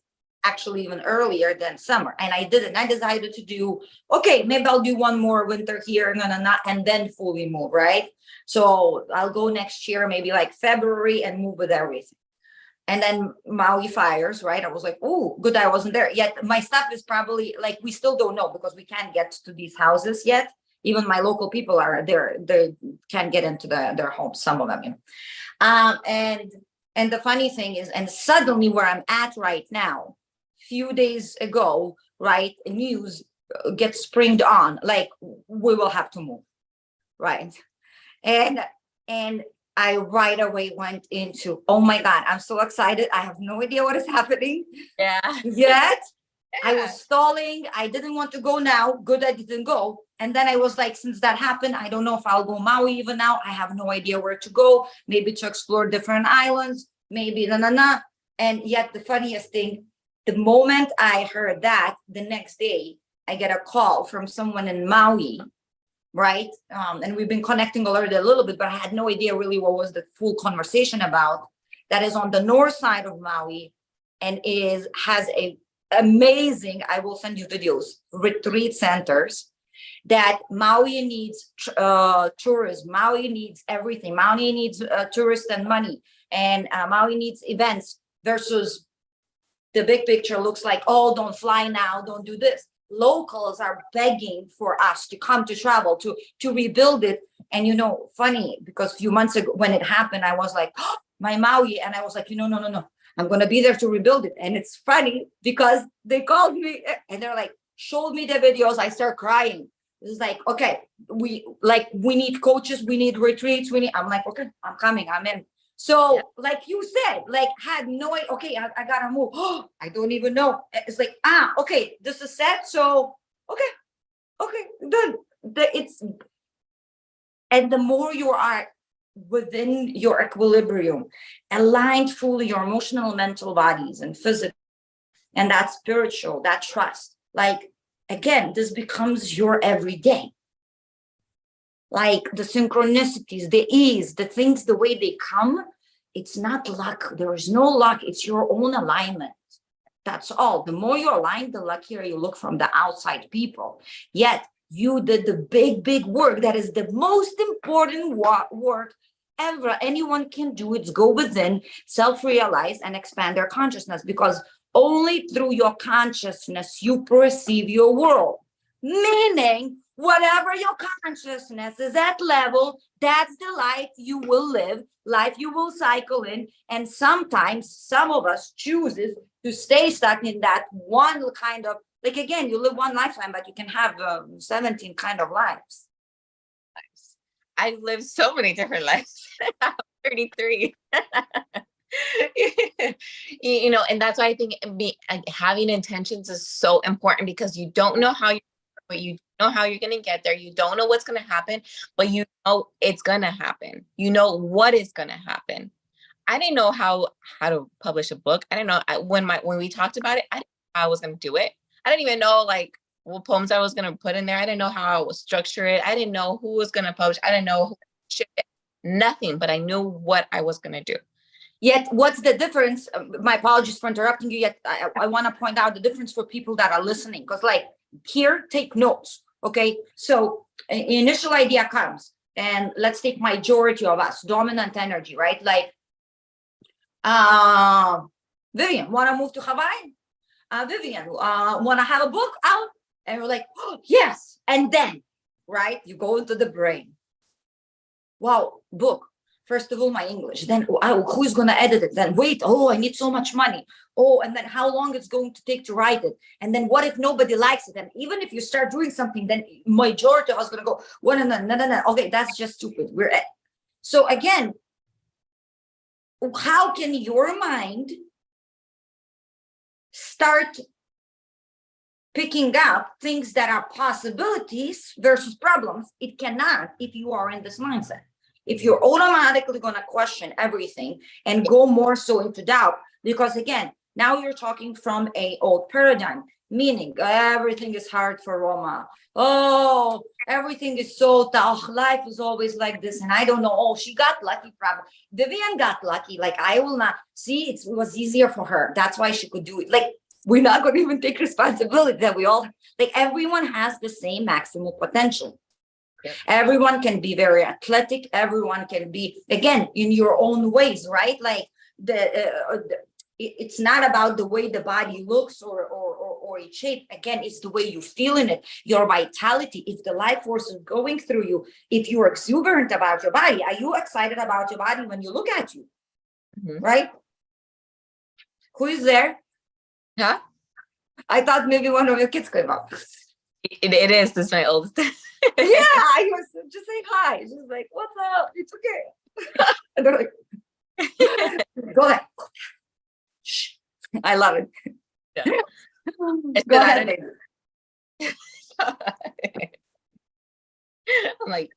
Speaker 1: actually even earlier than summer, and I didn't. I decided to do, okay, maybe I'll do one more winter here and then fully move, right? So I'll go next year, maybe like February, and move with everything. And then Maui fires, right? I was like, oh, good, I wasn't there yet. My stuff is probably like, we still don't know because we can't get to these houses yet. Even my local people are there, they can't get into their homes, some of them, and the funny thing is, and suddenly where I'm at right now, few days ago, right, news gets springed on, like we will have to move, right? And I right away went into, oh my God, I'm so excited. I have no idea what is happening
Speaker 2: Yeah.
Speaker 1: yet. I was stalling. I didn't want to go now. Good, I didn't go. And then I was like, since that happened, I don't know if I'll go Maui even now. I have no idea where to go. Maybe to explore different islands. Maybe And yet the funniest thing, the moment I heard that, the next day, I get a call from someone in Maui, right? And we've been connecting already a little bit, but I had no idea really what was the full conversation about. That is on the north side of Maui, and has a amazing, I will send you videos, retreat centers. that Maui needs tourism, Maui needs everything, Maui needs tourists and money, and Maui needs events, versus the big picture looks like, oh, don't fly now, don't do this. Locals are begging for us to come to travel, to rebuild it. And funny, because a few months ago when it happened, I was like, oh, my Maui, and I was like, no, I'm gonna be there to rebuild it. And it's funny because they called me and they're like, showed me the videos. I start crying. It's like, okay, we need coaches, we need retreats, I'm like, okay, I'm coming, I'm in. So like you said, like had no idea, okay, I gotta move. Oh, I don't even know. It's like, okay, this is set. So okay, good. And the more you are within your equilibrium, aligned fully your emotional, mental bodies and physical, and that spiritual, that trust, like again, this becomes your everyday. Like the synchronicities, the ease, the things, the way they come, it's not luck. There is no luck. It's your own alignment. That's all. The more you align, the luckier you look from the outside people. Yet you did the big work. That is the most important work ever anyone can do. It's go within, self-realize, and expand their consciousness, because only through your consciousness you perceive your world. Meaning, whatever your consciousness is at level, that's the life you will live, life you will cycle in. And sometimes some of us chooses to stay stuck in that one kind of, like, again, you live one lifetime, but you can have 17 kind of lives.
Speaker 2: I've lived so many different lives. I'm 33. And that's why I think having intentions is so important, because you don't know how you know how you're going to get there. You don't know what's going to happen, but you know it's going to happen. You know what is going to happen. I didn't know how to publish a book. I didn't know when we talked about it, I didn't know how I was going to do it. I didn't even know like what poems I was going to put in there. I didn't know how I would structure it. I didn't know who was going to publish. I didn't know who should, nothing, but I knew what I was going to do.
Speaker 1: Yet, what's the difference? My apologies for interrupting you. Yet, I want to point out the difference for people that are listening, because, like, here, take notes. Okay, so initial idea comes, and let's take majority of us, dominant energy, right? Like, Vivian, want to move to Hawaii? Vivian, want to have a book out? And we're like, oh, yes. And then, right, you go into the brain. Wow, book. First of all, my English. Then who's going to edit it? Then wait, I need so much money. Oh, and then how long it's going to take to write it? And then what if nobody likes it? And even if you start doing something, then majority of us going to go, well, no. Okay, that's just stupid. So again, how can your mind start picking up things that are possibilities versus problems? It cannot if you are in this mindset. If you're automatically going to question everything and go more so into doubt, because again, now you're talking from a old paradigm, meaning everything is hard for Roma. Oh, everything is so tough. Life is always like this. And I don't know. Oh, she got lucky. Probably Vivian got lucky. Like, I will not see. It was easier for her. That's why she could do it. Like, we're not going to even take responsibility that we all, like, everyone has the same maximum potential. Yep. Everyone can be very athletic. Everyone can be, again, in your own ways, right? Like it's not about the way the body looks or its shape. Again, it's the way you feel in it, your vitality. If the life force is going through you, if you're exuberant about your body, are you excited about your body when you look at you? Mm-hmm. Right? Who is there?
Speaker 2: Huh?
Speaker 1: I thought maybe one of your kids came up.
Speaker 2: It is. This is my oldest.
Speaker 1: Yeah, I was just saying hi. She's like, "What's up? It's okay." And they're like, "Go ahead." Shh. I love it. Yeah. Go ahead, baby.
Speaker 2: I'm like,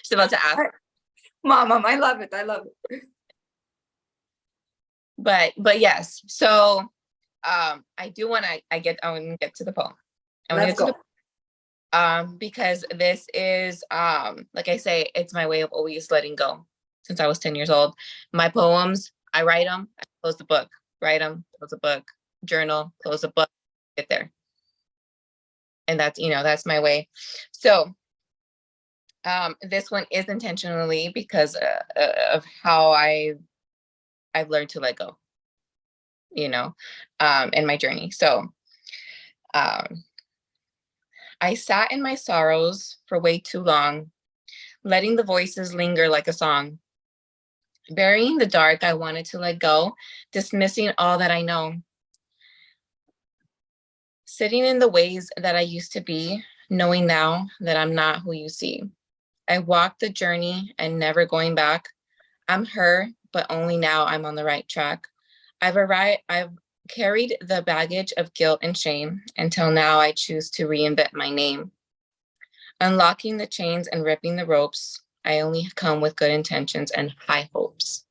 Speaker 2: she's about to ask.
Speaker 1: Mom, I love it. I love it.
Speaker 2: But yes. So, I want to get to the poem.
Speaker 1: Let's go.
Speaker 2: Because this is, like I say, it's my way of always letting go since I was 10 years old. My poems, I write them, I close the book, write them, close the book, journal, close the book, get there. And that's, that's my way. So this one is intentionally because of how I've learned to let go, in my journey. So I sat in my sorrows for way too long, letting the voices linger like a song. Burying the dark, I wanted to let go, dismissing all that I know. Sitting in the ways that I used to be, knowing now that I'm not who you see. I walked the journey and never going back. I'm her, but only now I'm on the right track. I've carried the baggage of guilt and shame until now I choose to reinvent my name. Unlocking the chains and ripping the ropes, I only come with good intentions and high hopes.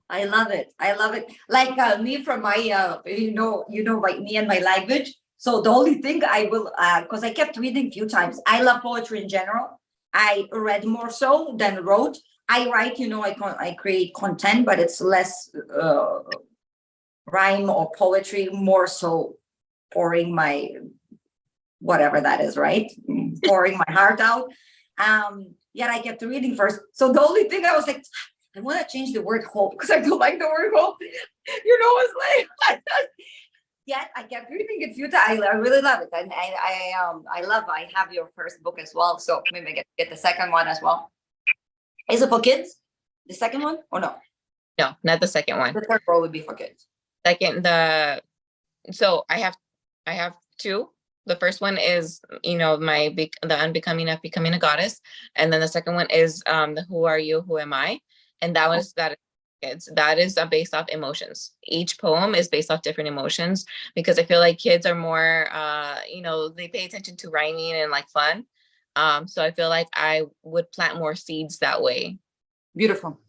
Speaker 1: I love it. I love it. Like me from my, like me and my language. So the only thing I will, because I kept reading a few times. I love poetry in general. I read more so than wrote. I write, I create content, but it's less rhyme or poetry, more so pouring my whatever that is, right? Pouring my heart out. Yet I kept reading first. So the only thing I was like, I want to change the word hope because I don't like the word hope. It's like yet I kept reading it a few times. I really love it. And I have your first book as well. So maybe I get the second one as well. Is it for kids? The second one or no?
Speaker 2: No, not the second one.
Speaker 1: The third one would be for kids.
Speaker 2: So I have two. The first one is, the unbecoming of becoming a goddess. And then the second one is the who are you, who am I? And that is kids. That is based off emotions. Each poem is based off different emotions because I feel like kids are more, they pay attention to rhyming and like fun. So I feel like I would plant more seeds that way.
Speaker 1: Beautiful.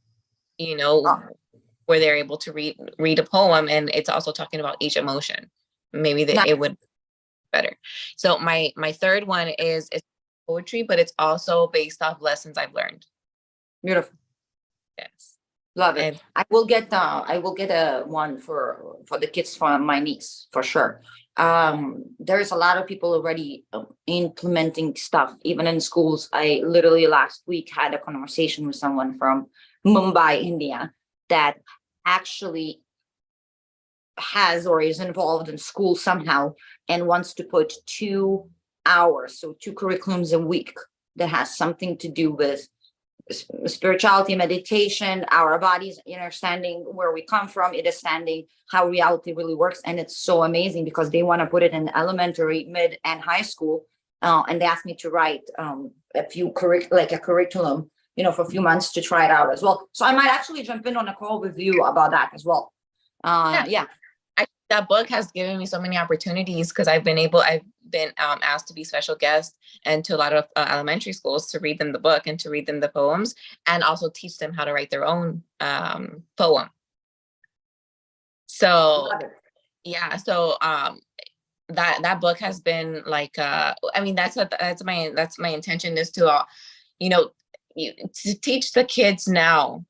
Speaker 2: Where they're able to read a poem and it's also talking about each emotion. Maybe it would be better. So my third one is poetry, but it's also based off lessons I've learned.
Speaker 1: Beautiful.
Speaker 2: Yes.
Speaker 1: Love it. And I will get a one for the kids from my niece for sure. There's a lot of people already implementing stuff even in schools. I literally last week had a conversation with someone from Mumbai, India, that actually has or is involved in school somehow and wants to put 2 hours, so 2 curriculums a week that has something to do with spirituality, meditation, our bodies, understanding where we come from, understanding how reality really works. And it's so amazing because they want to put it in elementary, mid, and high school. And they asked me to write a curriculum, for a few months to try it out as well. So I might actually jump in on a call with you about that as well. Yeah.
Speaker 2: That book has given me so many opportunities because I've been asked to be special guest and to a lot of elementary schools to read them the book and to read them the poems and also teach them how to write their own poem. So yeah, so that book has been like that's my intention is to to teach the kids now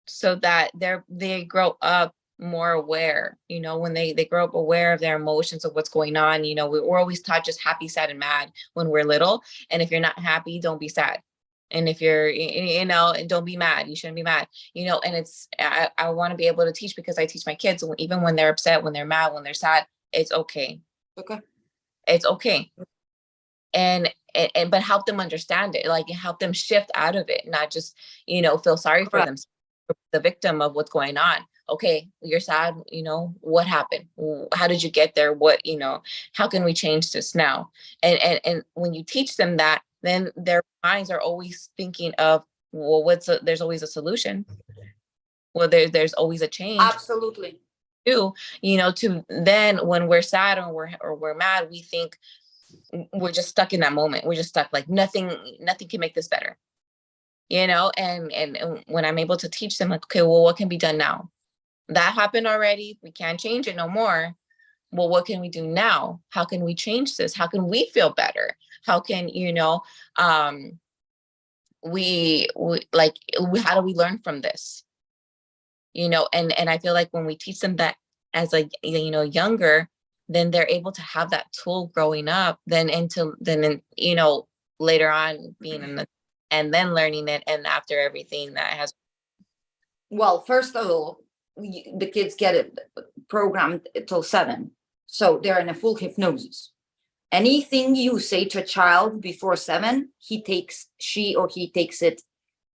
Speaker 2: so that they grow up more aware, when they grow up aware of their emotions of what's going on. We're always taught just happy, sad, and mad when we're little. And if you're not happy, don't be sad. And if you're, don't be mad. You shouldn't be mad, and it's, I want to be able to teach because I teach my kids, even when they're upset, when they're mad, when they're sad, it's okay.
Speaker 1: Okay.
Speaker 2: It's okay. But help them understand it, like help them shift out of it, not just, feel sorry for them, the victim of what's going on. Okay, you're sad, what happened? How did you get there? What, how can we change this now? And when you teach them that, then their minds are always thinking of, well, there's always a solution. Well, there's always a change.
Speaker 1: Absolutely.
Speaker 2: To then when we're sad or we're mad, we think we're just stuck in that moment. We're just stuck, like nothing can make this better. And when I'm able to teach them, like, okay, well, what can be done now? That happened already. We can't change it no more. Well, what can we do now? How can we change this? How can we feel better? How can, how do we learn from this? And I feel like when we teach them that as younger, then they're able to have that tool growing up, later on being in the, and then learning it, and after everything that has.
Speaker 1: Well, first of all, the kids get it programmed till 7, so they're in a full hypnosis. Anything you say to a child before 7, she or he takes it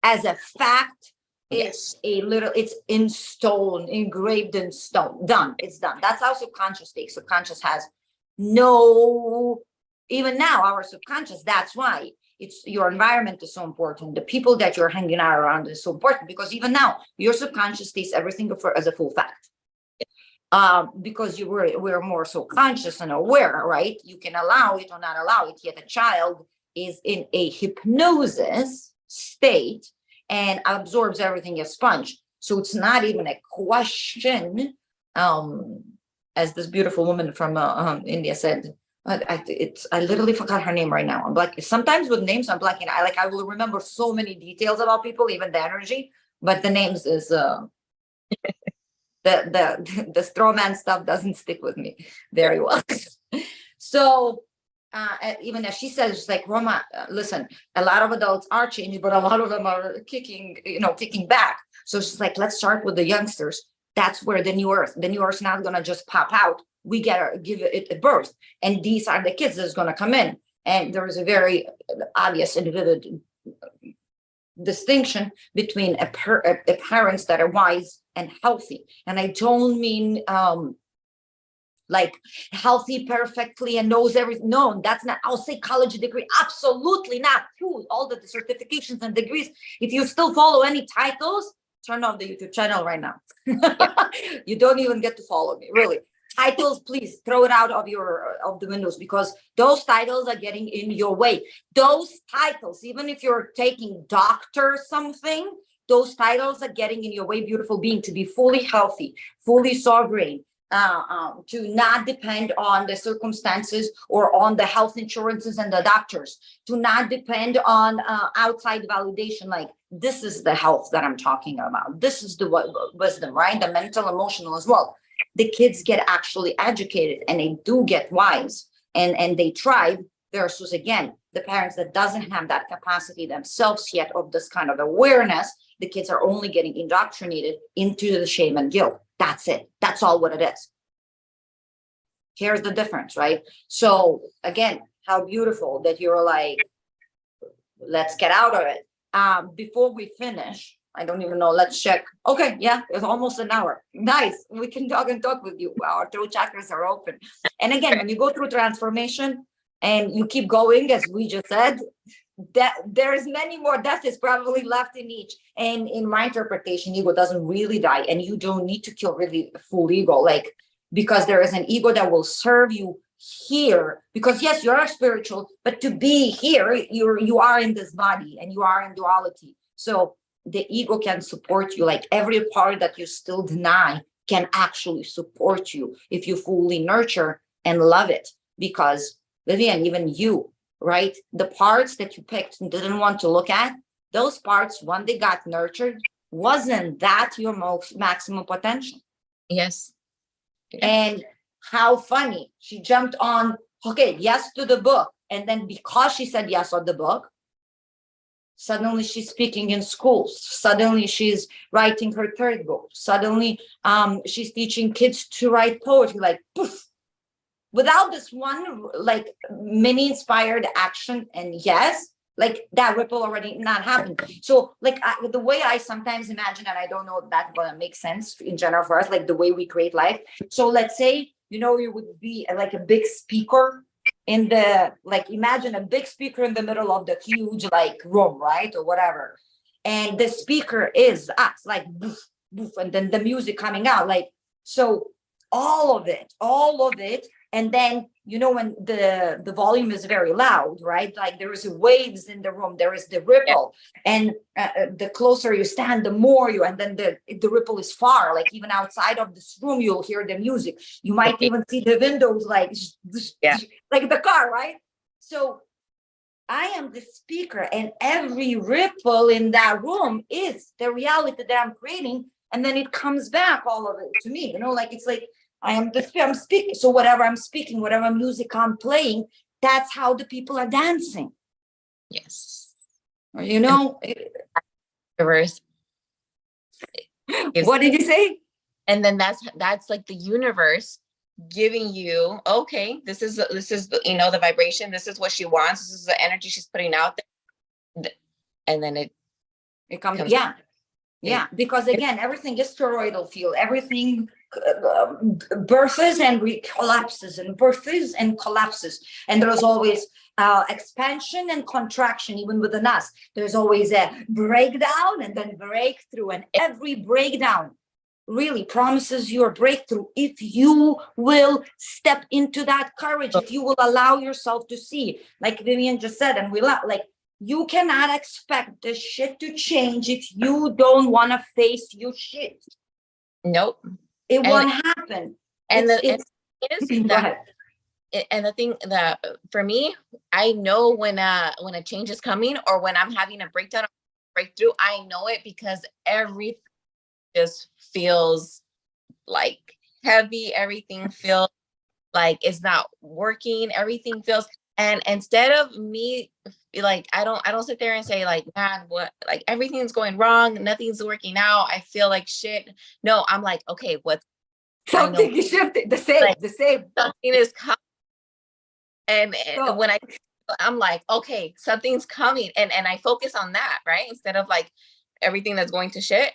Speaker 1: as a fact.
Speaker 2: Yes.
Speaker 1: It's in stone, engraved in stone, done, it's done. That's how subconscious takes. Subconscious has no, even now our subconscious, that's why it's your environment is so important. The people that you're hanging out around is so important, because even now your subconscious takes everything as a full fact. Because we're more so conscious and aware, right? You can allow it or not allow it, yet a child is in a hypnosis state and absorbs everything as sponge. So it's not even a question, as this beautiful woman from India said. I literally forgot her name right now. I'm like, sometimes with names I'm blanking. I will remember so many details about people, even the energy, but the names is the straw man stuff doesn't stick with me very well. So even as she says, she's like, Roma, listen, a lot of adults are changing, but a lot of them are kicking back. So she's like, let's start with the youngsters. That's where the new earth not gonna just pop out. We gotta give it a birth, and these are the kids that's gonna come in. And there is a very obvious and vivid distinction between a parents that are wise and healthy. And I don't mean like healthy perfectly and knows everything. No, that's not. I'll say college degree, absolutely not. Cool, all the certifications and degrees. If you still follow any titles, turn on the YouTube channel right now. You don't even get to follow me, really. Titles, please throw it out of the windows, because those titles are getting in your way. Those titles, even if you're taking doctor something, those titles are getting in your way, beautiful being, to be fully healthy, fully sovereign, to not depend on the circumstances or on the health insurances and the doctors, to not depend on outside validation. Like, this is the health that I'm talking about. This is the wisdom, right? The mental, emotional as well. The kids get actually educated and they do get wise, and they thrive, versus, again, the parents that doesn't have that capacity themselves yet of this kind of awareness. The kids are only getting indoctrinated into the shame and guilt. That's it. That's all what it is. Here's the difference, right? So again, how beautiful that you're like, let's get out of it. Before we finish, I don't even know, let's check. Okay, yeah, it's almost an hour. Nice. We can talk with you. Our throat chakras are open. And again, when you go through transformation and you keep going, as we just said, that there's many more deaths is probably left in each. And in my interpretation, ego doesn't really die, and you don't need to kill really full ego, like, because there is an ego that will serve you here, because yes, you're spiritual, but to be here, you are in this body and you are in duality. So the ego can support you, like every part that you still deny can actually support you if you fully nurture and love it. Because Vivian, even you, right? The parts that you picked and didn't want to look at, those parts, when they got nurtured, wasn't that your most maximum potential?
Speaker 2: Yes.
Speaker 1: And how funny, she jumped on, okay, yes to the book. And then because she said yes on the book, suddenly she's speaking in schools. Suddenly she's writing her third book. Suddenly she's teaching kids to write poetry, like poof. Without this one, like, mini inspired action, and yes, like that ripple already not happened. So like the way I sometimes imagine, and I don't know if that's gonna make sense in general for us, like the way we create life. So let's say, you would be like a big speaker in the, like, imagine a big speaker in the middle of the huge like room, right? Or whatever. And the speaker is us, like boof, boof, and then the music coming out, like, so all of it. And then, when the volume is very loud, right? Like there is waves in the room, there is the ripple. Yeah. And the closer you stand, the more and then the ripple is far, like even outside of this room, you'll hear the music. You might even see the windows, like, like the car, right? So I am the speaker, and every ripple in that room is the reality that I'm creating. And then it comes back, all of it, to me, like, it's like I'm speaking. So whatever I'm speaking, whatever music I'm playing, that's how the people are dancing.
Speaker 2: Yes.
Speaker 1: You know,
Speaker 2: Universe gives,
Speaker 1: what did you say?
Speaker 2: and then that's like the universe giving you, okay, this is you know, the vibration, this is what she wants, this is the energy she's putting out there. And then
Speaker 1: It comes,
Speaker 2: comes,
Speaker 1: yeah, because again, everything is toroidal field. Everything births and collapses, and births and collapses. And there's always expansion and contraction, even within us. There's always a breakdown and then breakthrough. And every breakdown really promises you a breakthrough if you will step into that courage, if you will allow yourself to see, like Vivian just said, and we like, you cannot expect the shit to change if you don't want to face your shit.
Speaker 2: nope.
Speaker 1: It won't happen.
Speaker 2: And
Speaker 1: It's
Speaker 2: is
Speaker 1: go ahead.
Speaker 2: And the thing that for me, I know when a change is coming, or when I'm having a breakdown or breakthrough, I know it because everything just feels like heavy. Everything feels like it's not working. Everything feels, and instead of me, like, I don't sit there and say like, man, what, like everything's going wrong, nothing's working out, I feel like shit. No, I'm like, okay, what's,
Speaker 1: Something is shifting. The same,
Speaker 2: like,
Speaker 1: the same.
Speaker 2: something is coming. And
Speaker 1: So,
Speaker 2: when I'm like, okay, something's coming, and I focus on that, right? Instead of like everything that's going to shit,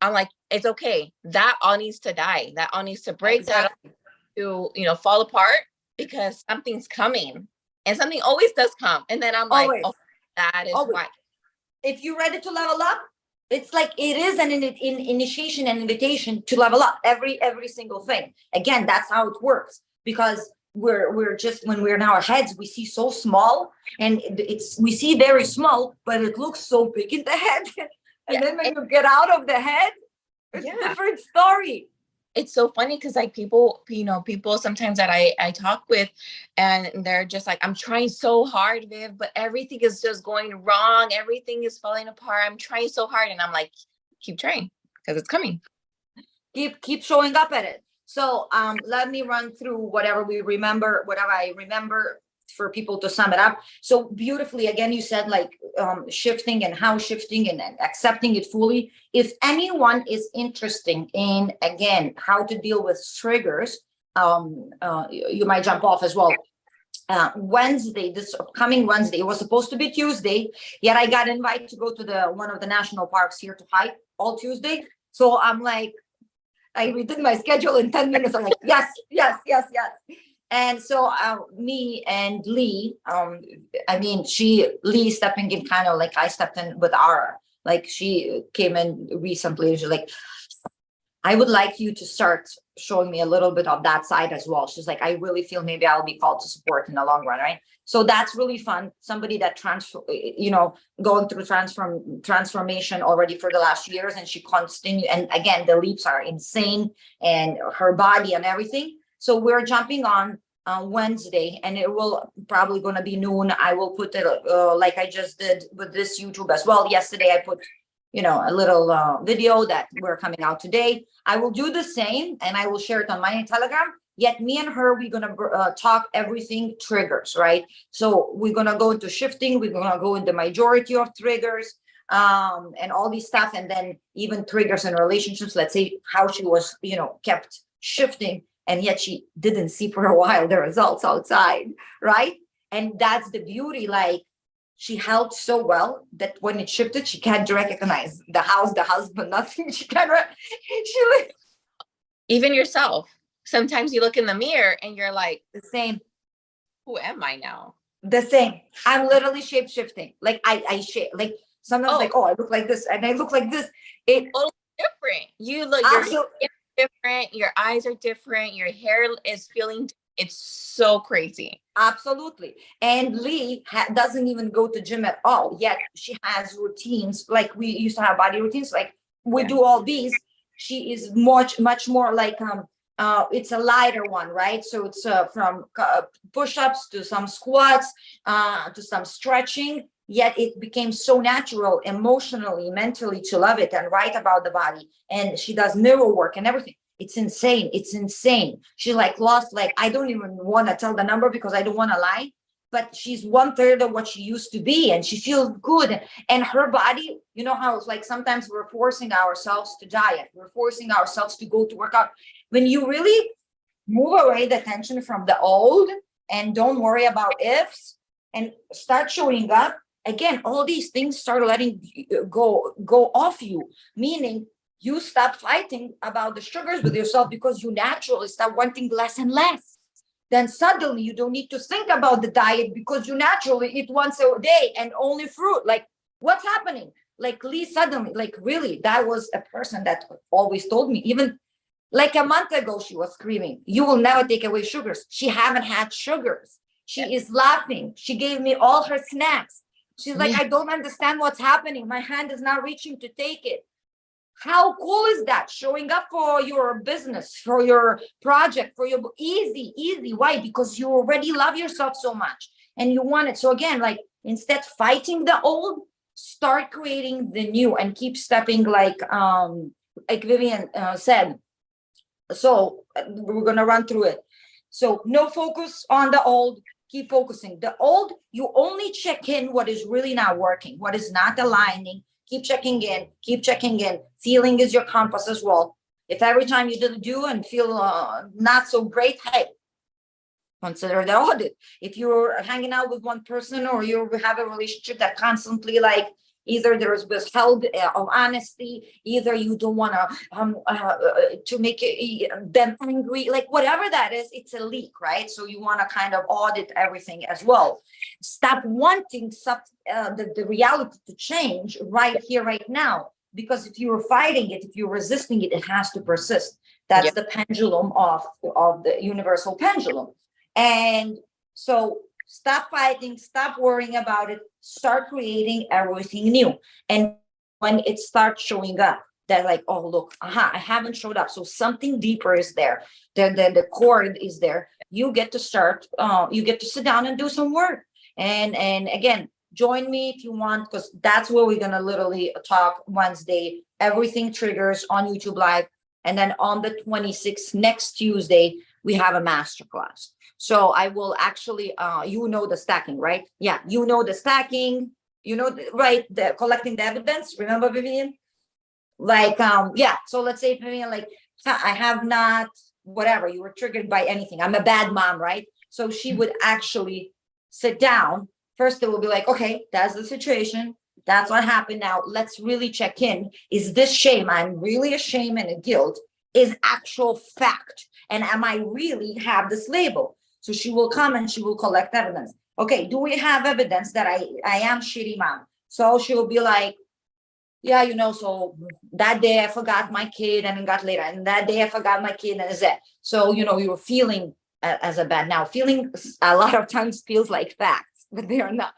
Speaker 2: I'm like, it's okay. That all needs to die. That all needs to break.
Speaker 1: exactly.
Speaker 2: That to, you know, fall apart, because something's coming, and something always does come. And then I'm like,
Speaker 1: Always,
Speaker 2: oh, that is
Speaker 1: always.
Speaker 2: why.
Speaker 1: If you're ready to level up, it's like it is an initiation and invitation to level up every single thing. Again, that's how it works, because we're just, when we're in our heads, we see so small, and we see very small, but it looks so big in the head. And
Speaker 2: Yeah,
Speaker 1: then when you get out of the head, it's a different story.
Speaker 2: it's so funny because like people, you know, people sometimes that I talk with, and they're just like, I'm trying so hard, Viv, but everything is just going wrong. Everything is falling apart. I'm trying so hard. And I'm like, keep trying, because it's coming.
Speaker 1: Keep showing up at it. So let me run through whatever I remember for people to sum it up. So beautifully, again, you said like shifting and how shifting and accepting it fully. If anyone is interested in, again, how to deal with triggers, you might jump off as well. Wednesday, this upcoming Wednesday, it was supposed to be Tuesday, yet I got invited to go to one of the national parks here to hike all Tuesday. So I'm like, I redid my schedule in 10 minutes. I'm like, yes, yes, yes, yes. And so me and Lee, Lee stepping in kind of like I stepped in with Ara. Like she came in recently. She's like, I would like you to start showing me a little bit of that side as well. She's like, I really feel maybe I'll be called to support in the long run, right? So that's really fun. Somebody that going through transformation already for the last years, and she continue. And again, the leaps are insane, and her body and everything. So we're jumping on Wednesday, and it will probably going to be noon. I will put it like I just did with this YouTube as well. Yesterday, I put a little video that we're coming out today. I will do the same, and I will share it on my Telegram. Yet me and her, we're gonna talk everything triggers, right? So we're gonna go into shifting. We're gonna go into majority of triggers, and all these stuff, and then even triggers in relationships. Let's say how she was, kept shifting, and yet she didn't see for a while the results outside, right? And that's the beauty, like. She held so well that when it shifted, she can't recognize the house, the husband, nothing. She can't.
Speaker 2: Even yourself. Sometimes you look in the mirror and you're like,
Speaker 1: the same.
Speaker 2: Who am I now?
Speaker 1: The same. I'm literally shape shifting. Like I shape. Like sometimes, like, oh, I look like this, and I look like this. It
Speaker 2: totally different. You look. You're different. Your eyes are different. Your hair is feeling. It's so crazy.
Speaker 1: Absolutely. And Lee doesn't even go to gym at all, yet she has routines. Like we used to have body routines, like we do all these. She is much more like it's a lighter one, right? So it's from push-ups to some squats to some stretching, yet it became so natural emotionally, mentally, to love it and write about the body. And she does mirror work and everything. It's insane. It's insane. She like lost, like, I don't even want to tell the number because I don't want to lie, but she's 1/3 of what she used to be, and she feels good. And her body, you know how it's like sometimes we're forcing ourselves to diet, we're forcing ourselves to go to work out. When you really move away the tension from the old and don't worry about ifs and start showing up, again, all these things start letting go off you, meaning you stop fighting about the sugars with yourself because you naturally start wanting less and less. Then suddenly you don't need to think about the diet because you naturally eat once a day and only fruit. Like, what's happening? Like, Lee suddenly, like, really, that was a person that always told me, even like a month ago, she was screaming, you will never take away sugars. She haven't had sugars. She is laughing. She gave me all her snacks. She's like, I don't understand what's happening. My hand is not reaching to take it. How cool is that? Showing up for your business, for your project, for your easy. Why? Because you already love yourself so much and you want it. So again, like, instead fighting the old, start creating the new and keep stepping, like Vivian said. So we're going to run through it. So no focus on the old, keep focusing. The old, you only check in what is really not working, what is not aligning. Keep checking in, keep checking in. Feeling is your compass as well. If every time you didn't do and feel not so great, hey, consider the audit. If you're hanging out with one person or you have a relationship that constantly, like, either there is withheld of honesty, either you don't want to make them angry, like whatever that is, it's a leak, right? So you want to kind of audit everything as well. Stop wanting the reality to change right here, right now, because if you're fighting it, if you're resisting it, it has to persist. That's the pendulum of the universal pendulum. And so stop fighting, stop worrying about it, start creating everything new. And when it starts showing up, that like, oh, look, I haven't showed up. So something deeper is there. The cord is there. You get to start, you get to sit down and do some work. And again, join me if you want, because that's where we're gonna literally talk Wednesday. Everything triggers on YouTube Live. And then on the 26th, next Tuesday, we have a masterclass. So I will actually, you know, the stacking, right? Yeah, you know the stacking, you know, right? The collecting the evidence. Remember, Vivian? Like, yeah. So let's say, Vivian, like, I have not, whatever, you were triggered by anything. I'm a bad mom, right? So she would actually sit down. First, it will be like, okay, that's the situation. That's what happened. Now let's really check in. Is this shame? I'm really ashamed and a guilt is actual fact. And am I really have this label? So she will come and she will collect evidence. Okay, do we have evidence that I am shitty mom? So she will be like, yeah, you know, so that day I forgot my kid and it got later. And that day I forgot my kid and is that. So, you know, you're feeling as a bad. Now, feeling a lot of times feels like facts, but they are not.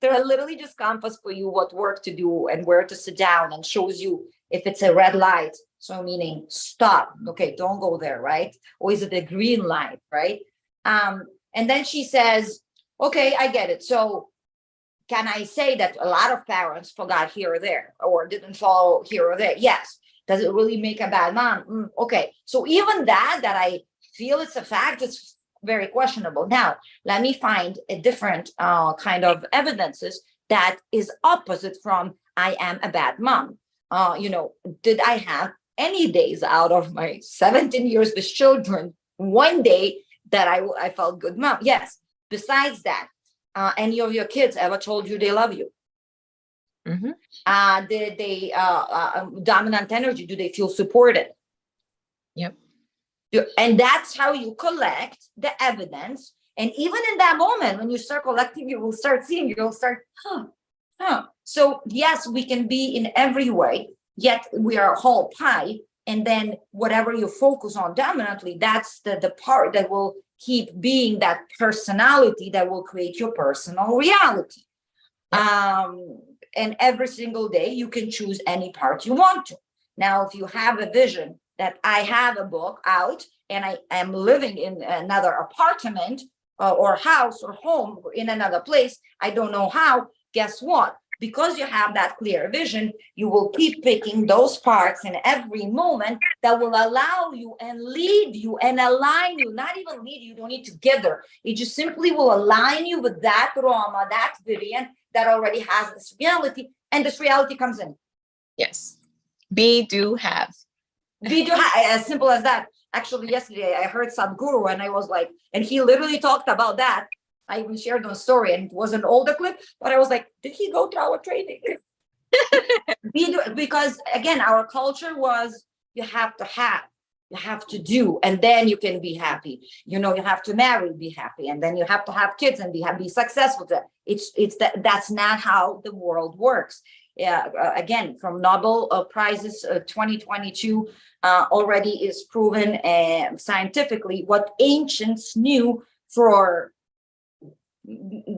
Speaker 1: They're literally just compass for you what work to do and where to sit down, and shows you if it's a red light. So meaning stop. Okay, don't go there, right? Or is it a green light, right? And then she says, okay, I get it. So can I say that a lot of parents forgot here or there or didn't follow here or there? Yes. Does it really make a bad mom? Okay. So even that I feel it's a fact, it's very questionable. Now, let me find a different kind of evidences that is opposite from I am a bad mom. You know, did I have any days out of my 17 years with children, one day that I felt good mom? Yes. Besides that, any of your kids ever told you they love you? Did they dominant energy? Do they feel supported?
Speaker 2: Yep.
Speaker 1: And that's how you collect the evidence. And even in that moment, when you start collecting, you will start seeing, you'll start, So yes, we can be in every way, yet we are a whole pie. And then whatever you focus on dominantly, that's the part that will keep being that personality that will create your personal reality. And every single day you can choose any part you want to. Now, if you have a vision that I have a book out and I am living in another apartment or house or home or in another place, I don't know how, guess what? because you have that clear vision, you will keep picking those parts in every moment that will allow you and lead you and align you, not even lead you, don't need to get there. It just simply will align you with that Rama, that Vivian that already has this reality, and this reality comes in.
Speaker 2: Yes. Be, do, have.
Speaker 1: Be, do, have, as simple as that. Actually, yesterday I heard Sadhguru and I was like, and he literally talked about that. I even shared on a story, and it was an older clip, but I was like, did he go through our training? Because again, our culture was, you have to have, you have to do, and then you can be happy. You know, you have to marry, be happy, and then you have to have kids and be happy, be successful. It's that's not how the world works. Yeah, again, from Nobel Prizes 2022 already is proven scientifically what ancients knew for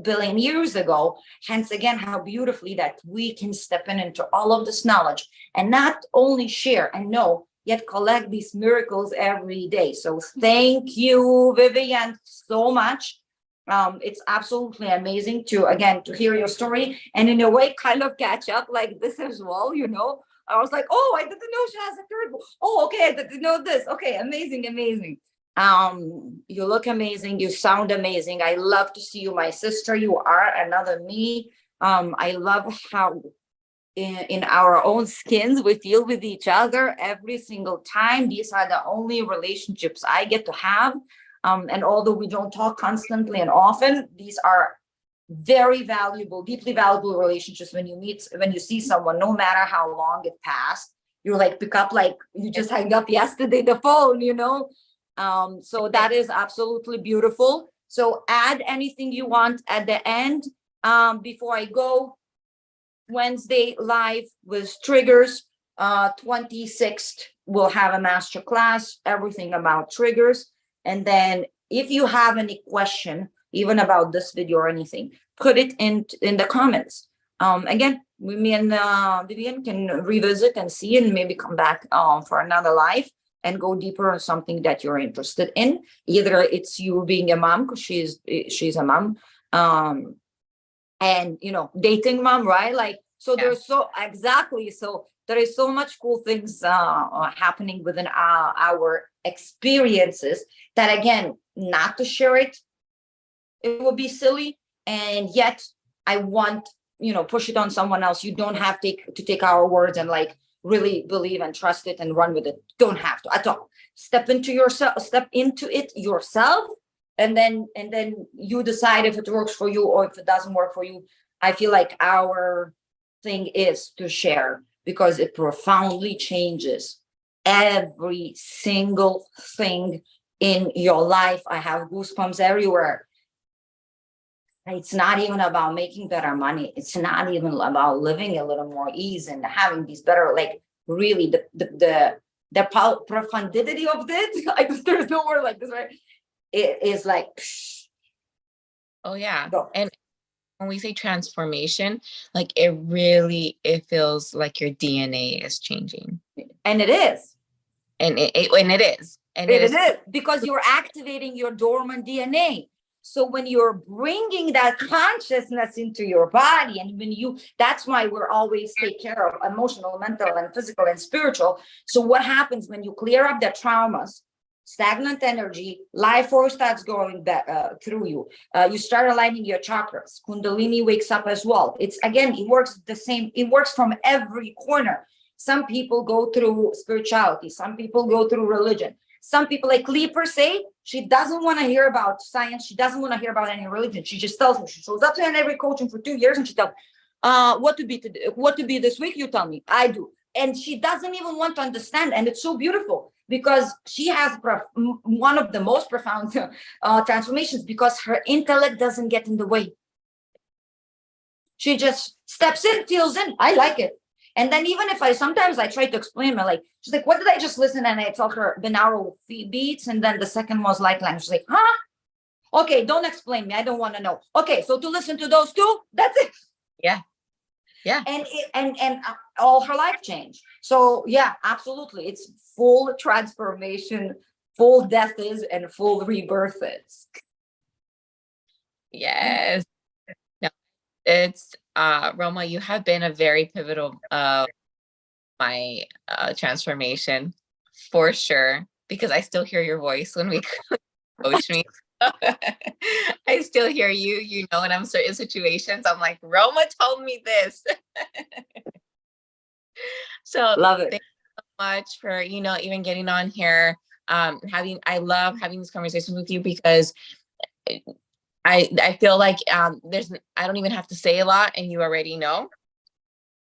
Speaker 1: billion years ago. Hence again, how beautifully that we can step into all of this knowledge and not only share and know, yet collect these miracles every day. So thank you, Vivian, so much. It's absolutely amazing to hear your story and in a way kind of catch up like this as well. You know, I was like, oh, I didn't know she has a third one. Oh, okay, I didn't know this. Okay, amazing. You look amazing, you sound amazing. I love to see you, my sister. You are another me. I love how in our own skins we feel with each other every single time. These are the only relationships I get to have. And although we don't talk constantly and often, these are very valuable, deeply valuable relationships. When you see someone, no matter how long it passed, you like pick up like you just hung up yesterday the phone, you know. So that is absolutely beautiful. So add anything you want at the end. Before I go, Wednesday live with triggers. 26th we'll have a master class, everything about triggers. And then if you have any question, even about this video or anything, put it in the comments. Again, me and Vivian can revisit and see and maybe come back for another live and go deeper on something that you're interested in. Either it's you being a mom, because she's a mom, and you know, dating mom, right? Like, so yeah. There's so exactly, so there is so much cool things happening within our experiences that, again, not to share it would be silly, and yet I want, you know, push it on someone else. You don't have to take our words and like really believe and trust it and run with it. Don't have to at all. Step into it yourself, and then you decide if it works for you or if it doesn't work for you. I feel like our thing is to share, because it profoundly changes every single thing in your life. I have goosebumps everywhere. It's not even about making better money. It's not even about living a little more ease and having these better, like really the profundity of it. Like, there's no word like this, right? It is like,
Speaker 2: oh yeah.
Speaker 1: Go.
Speaker 2: And when we say transformation, like it feels like your DNA is changing.
Speaker 1: And it is.
Speaker 2: And it is. And
Speaker 1: it is because you're activating your dormant DNA. So when you're bringing that consciousness into your body, and when that's why we're always take care of emotional, mental, and physical and spiritual. So what happens when you clear up the traumas, stagnant energy, life force starts going back through you. You start aligning your chakras. Kundalini wakes up as well. It's again, it works the same. It works from every corner. Some people go through spirituality. Some people go through religion. Some people, like Lee per se, she doesn't want to hear about science. She doesn't want to hear about any religion. She just tells me. She shows up to every coaching for 2 years and she tells me, what to be this week, you tell me. I do. And she doesn't even want to understand. And it's so beautiful because she has one of the most profound transformations, because her intellect doesn't get in the way. She just steps in, feels in. I like it. And then even if sometimes I try to explain, like, she's like, what did I just listen? And I tell her binaural beats. And then the second was light language. She's like, huh? Okay, don't explain me. I don't want to know. Okay, so to listen to those two, that's it.
Speaker 2: Yeah. Yeah.
Speaker 1: And all her life changed. So yeah, absolutely. It's full transformation, full death is, and full rebirth is.
Speaker 2: Yes. No, It's Roma, you have been a very pivotal my transformation for sure, because I still hear your voice when we coach me. I still hear you, in I'm certain situations, I'm like, Roma told me this. So
Speaker 1: Love it.
Speaker 2: thank you so much for, even getting on here. I love having these conversations with you because I feel like I don't even have to say a lot and you already know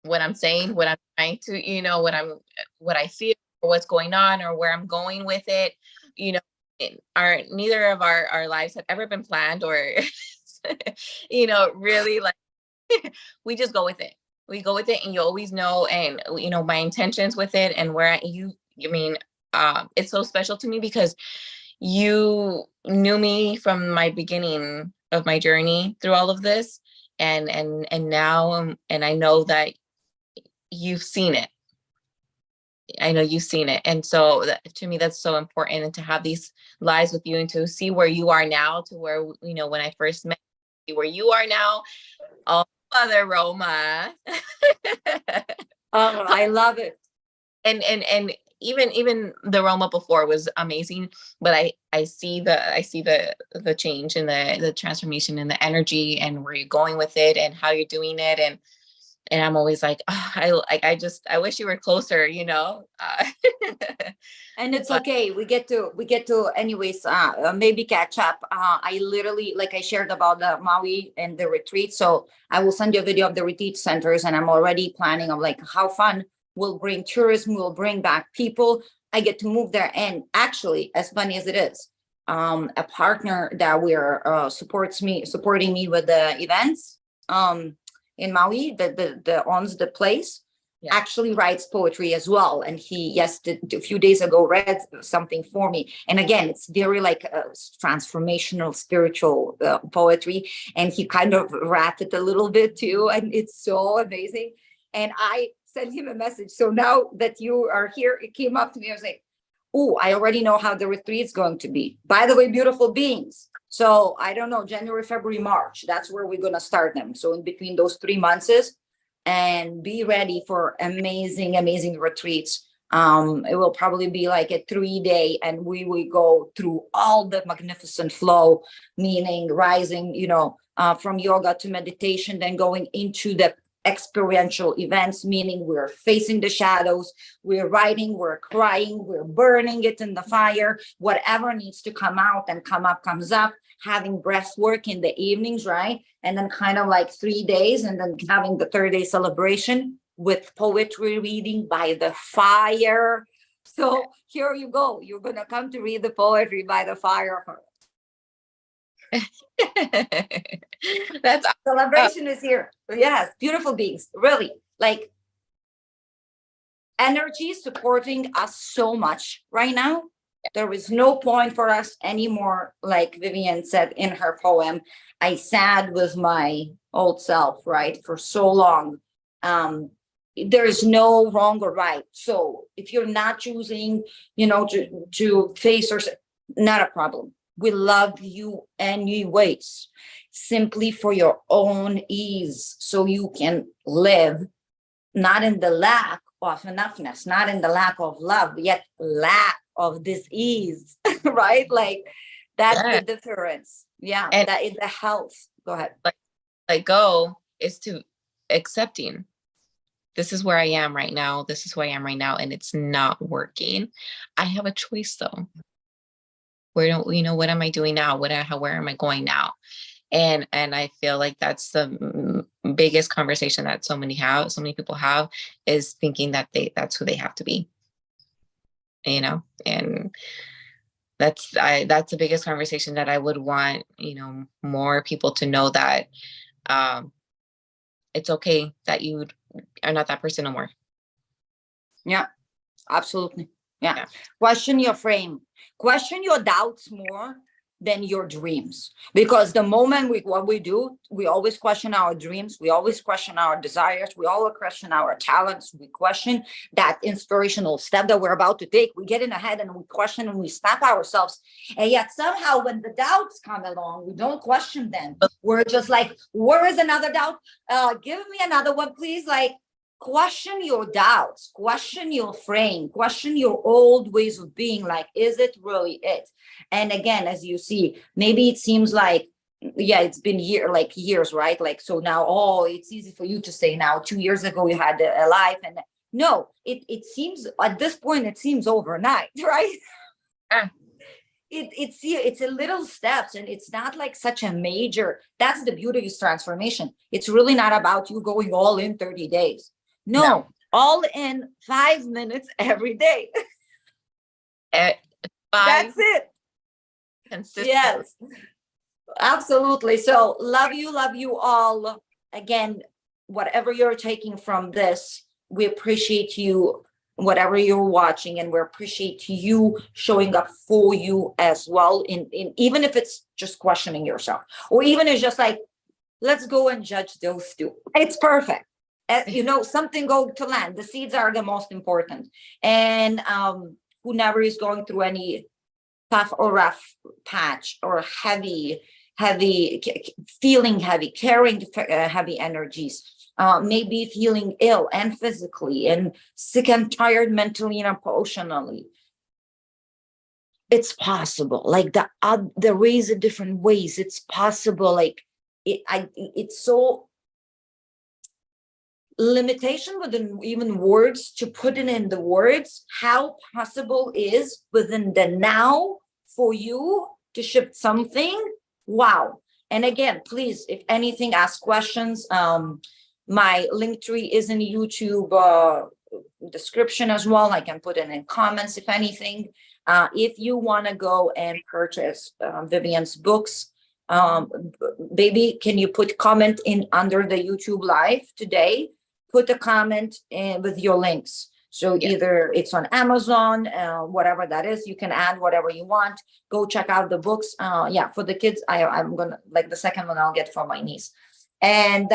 Speaker 2: what I'm saying, what I'm trying to, what I feel, or what's going on, or where I'm going with it. You know, neither of our lives have ever been planned, or really, like, we just go with it. We go with it, and you always know, and my intentions with it, and it's so special to me because you knew me from my beginning of my journey through all of this, and now, and I know that you've seen it. I know you've seen it. And so to me, that's so important. And to have these lives with you and to see where you are now to where, when I first met you, where you are now. Oh, Mother Roma.
Speaker 1: Oh, I love it.
Speaker 2: And even the Roma before was amazing, but I see the change and the transformation and the energy and where you're going with it and how you're doing it. And I'm always like, oh, I wish you were closer,
Speaker 1: And it's
Speaker 2: but
Speaker 1: okay. We get to anyways, maybe catch up. I literally, like I shared about the Maui and the retreat. So I will send you a video of the retreat centers, and I'm already planning of like how fun we'll bring tourism, we'll bring back people. I get to move there. And actually, as funny as it is, a partner that we're supporting me with the events in Maui, the owns the place,
Speaker 2: yeah.
Speaker 1: actually writes poetry as well. And he, a few days ago, read something for me. And again, it's very like transformational, spiritual poetry. And he kind of rapped it a little bit too. And it's so amazing. And I sent him a message. So now that you are here, it came up to me. I was like, oh, I already know how the retreat is going to be. By the way, beautiful beings. So I don't know, January, February, March, that's where we're going to start them. So in between those 3 months, and be ready for amazing, amazing retreats. It will probably be like a 3-day, and we will go through all the magnificent flow, meaning rising, from yoga to meditation, then going into the experiential events, meaning we're facing the shadows, we're writing, we're crying, we're burning it in the fire, whatever needs to come out and come up comes up, having breath work in the evenings, right? And then kind of like 3 days, and then having the 3rd day celebration with poetry reading by the fire. So here you go, you're gonna come to read the poetry by the fire.
Speaker 2: That's
Speaker 1: Celebration is here. Yes, beautiful beings, really, like energy supporting us so much right now. There is no point for us anymore. Like Vivian said in her poem, I sat with my old self, right, for so long. There is no wrong or right. So if you're not choosing, to face, or not a problem. We love you anyways, simply for your own ease, so you can live not in the lack of enoughness, not in the lack of love, yet lack of disease, right? Like that's the difference. Yeah,
Speaker 2: and
Speaker 1: that is the health. Go ahead.
Speaker 2: Like go is to accepting. This is where I am right now. This is who I am right now, and it's not working. I have a choice though. What am I doing now? Where am I going now? And I feel like that's the biggest conversation that so many people have, is thinking that that's who they have to be, and that's the biggest conversation that I would want, more people to know, that it's okay that you are not that person no more.
Speaker 1: Yeah, absolutely. Yeah. Question your frame, question your doubts more, than your dreams. Because the moment what we do, we always question our dreams, we always question our desires, we always question our talents, we question that inspirational step that we're about to take. We get in ahead and we question and we stop ourselves. And yet somehow when the doubts come along, we don't question them. We're just like, where is another doubt? Give me another one, please. Like, question your doubts, question your frame, question your old ways of being. Like, is it really it? And again, as you see, maybe it seems like, yeah, it's been years, right? Like, so now, oh, it's easy for you to say now, 2 years ago you had a life. And no, it seems at this point, it seems overnight, right? It's a little steps, and it's not like such a major. That's the beauty of transformation. It's really not about you going all in 30 days. No, all in 5 minutes every day. That's it.
Speaker 2: Consistent.
Speaker 1: Yes, absolutely. So love you all. Again, whatever you're taking from this, we appreciate you, whatever you're watching, and we appreciate you showing up for you as well. In even if it's just questioning yourself, or even it's just like, let's go and judge those two. It's perfect. You know, something go to land. The seeds are the most important. And who never is going through any tough or rough patch or heavy, feeling heavy, carrying heavy energies, maybe feeling ill and physically and sick and tired mentally and emotionally. It's possible. Like there is a different ways. It's possible. Like it's so limitation within even words to put it in the words, how possible is within the now for you to shift something. Wow. And again, please, if anything, ask questions. My link tree is in YouTube description as well. I can put it in comments if anything. If you want to go and purchase Vivian's books, baby, can you put comment in under the YouTube live today? Put a comment in with your links. So either it's on Amazon, whatever that is, you can add whatever you want. Go check out the books. Yeah, for the kids, I'm gonna, like, the second one I'll get for my niece. And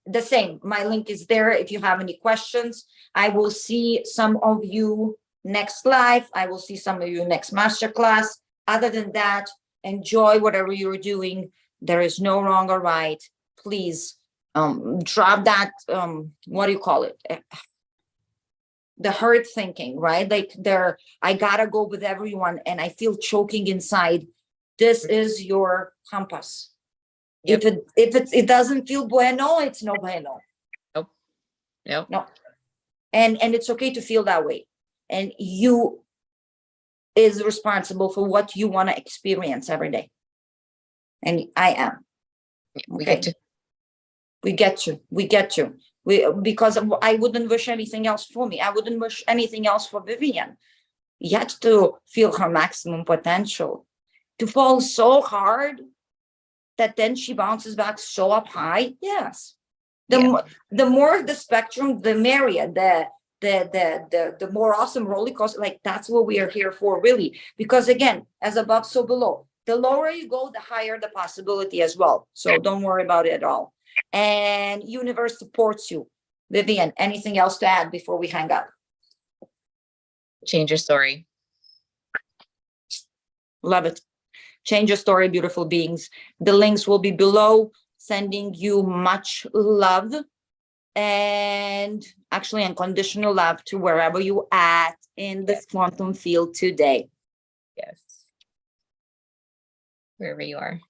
Speaker 1: the same, my link is there. If you have any questions, I will see some of you next live. I will see some of you next masterclass. Other than that, enjoy whatever you're doing. There is no wrong or right. Please drop that, what do you call it? The herd thinking, right? Like I gotta go with everyone and I feel choking inside. This is your compass. Yep. If it doesn't feel bueno, it's no bueno.
Speaker 2: Nope.
Speaker 1: No. And it's okay to feel that way. And you is responsible for what you want to experience every day. And I am. Okay. We get you. Because I wouldn't wish anything else for me. I wouldn't wish anything else for Vivian. Yet to feel her maximum potential, to fall so hard that then she bounces back so up high. Yes. The more the spectrum, the merrier, the more awesome roller coaster. Like, that's what we are here for, really. Because again, as above, so below. The lower you go, the higher the possibility as well. So don't worry about it at all. And universe supports you. Vivian, anything else to add before we hang up?
Speaker 2: Change your story.
Speaker 1: Love it. Change your story, beautiful beings. The links will be below. Sending you much love and actually unconditional love to wherever you at in this quantum field today.
Speaker 2: Yes. Wherever you are.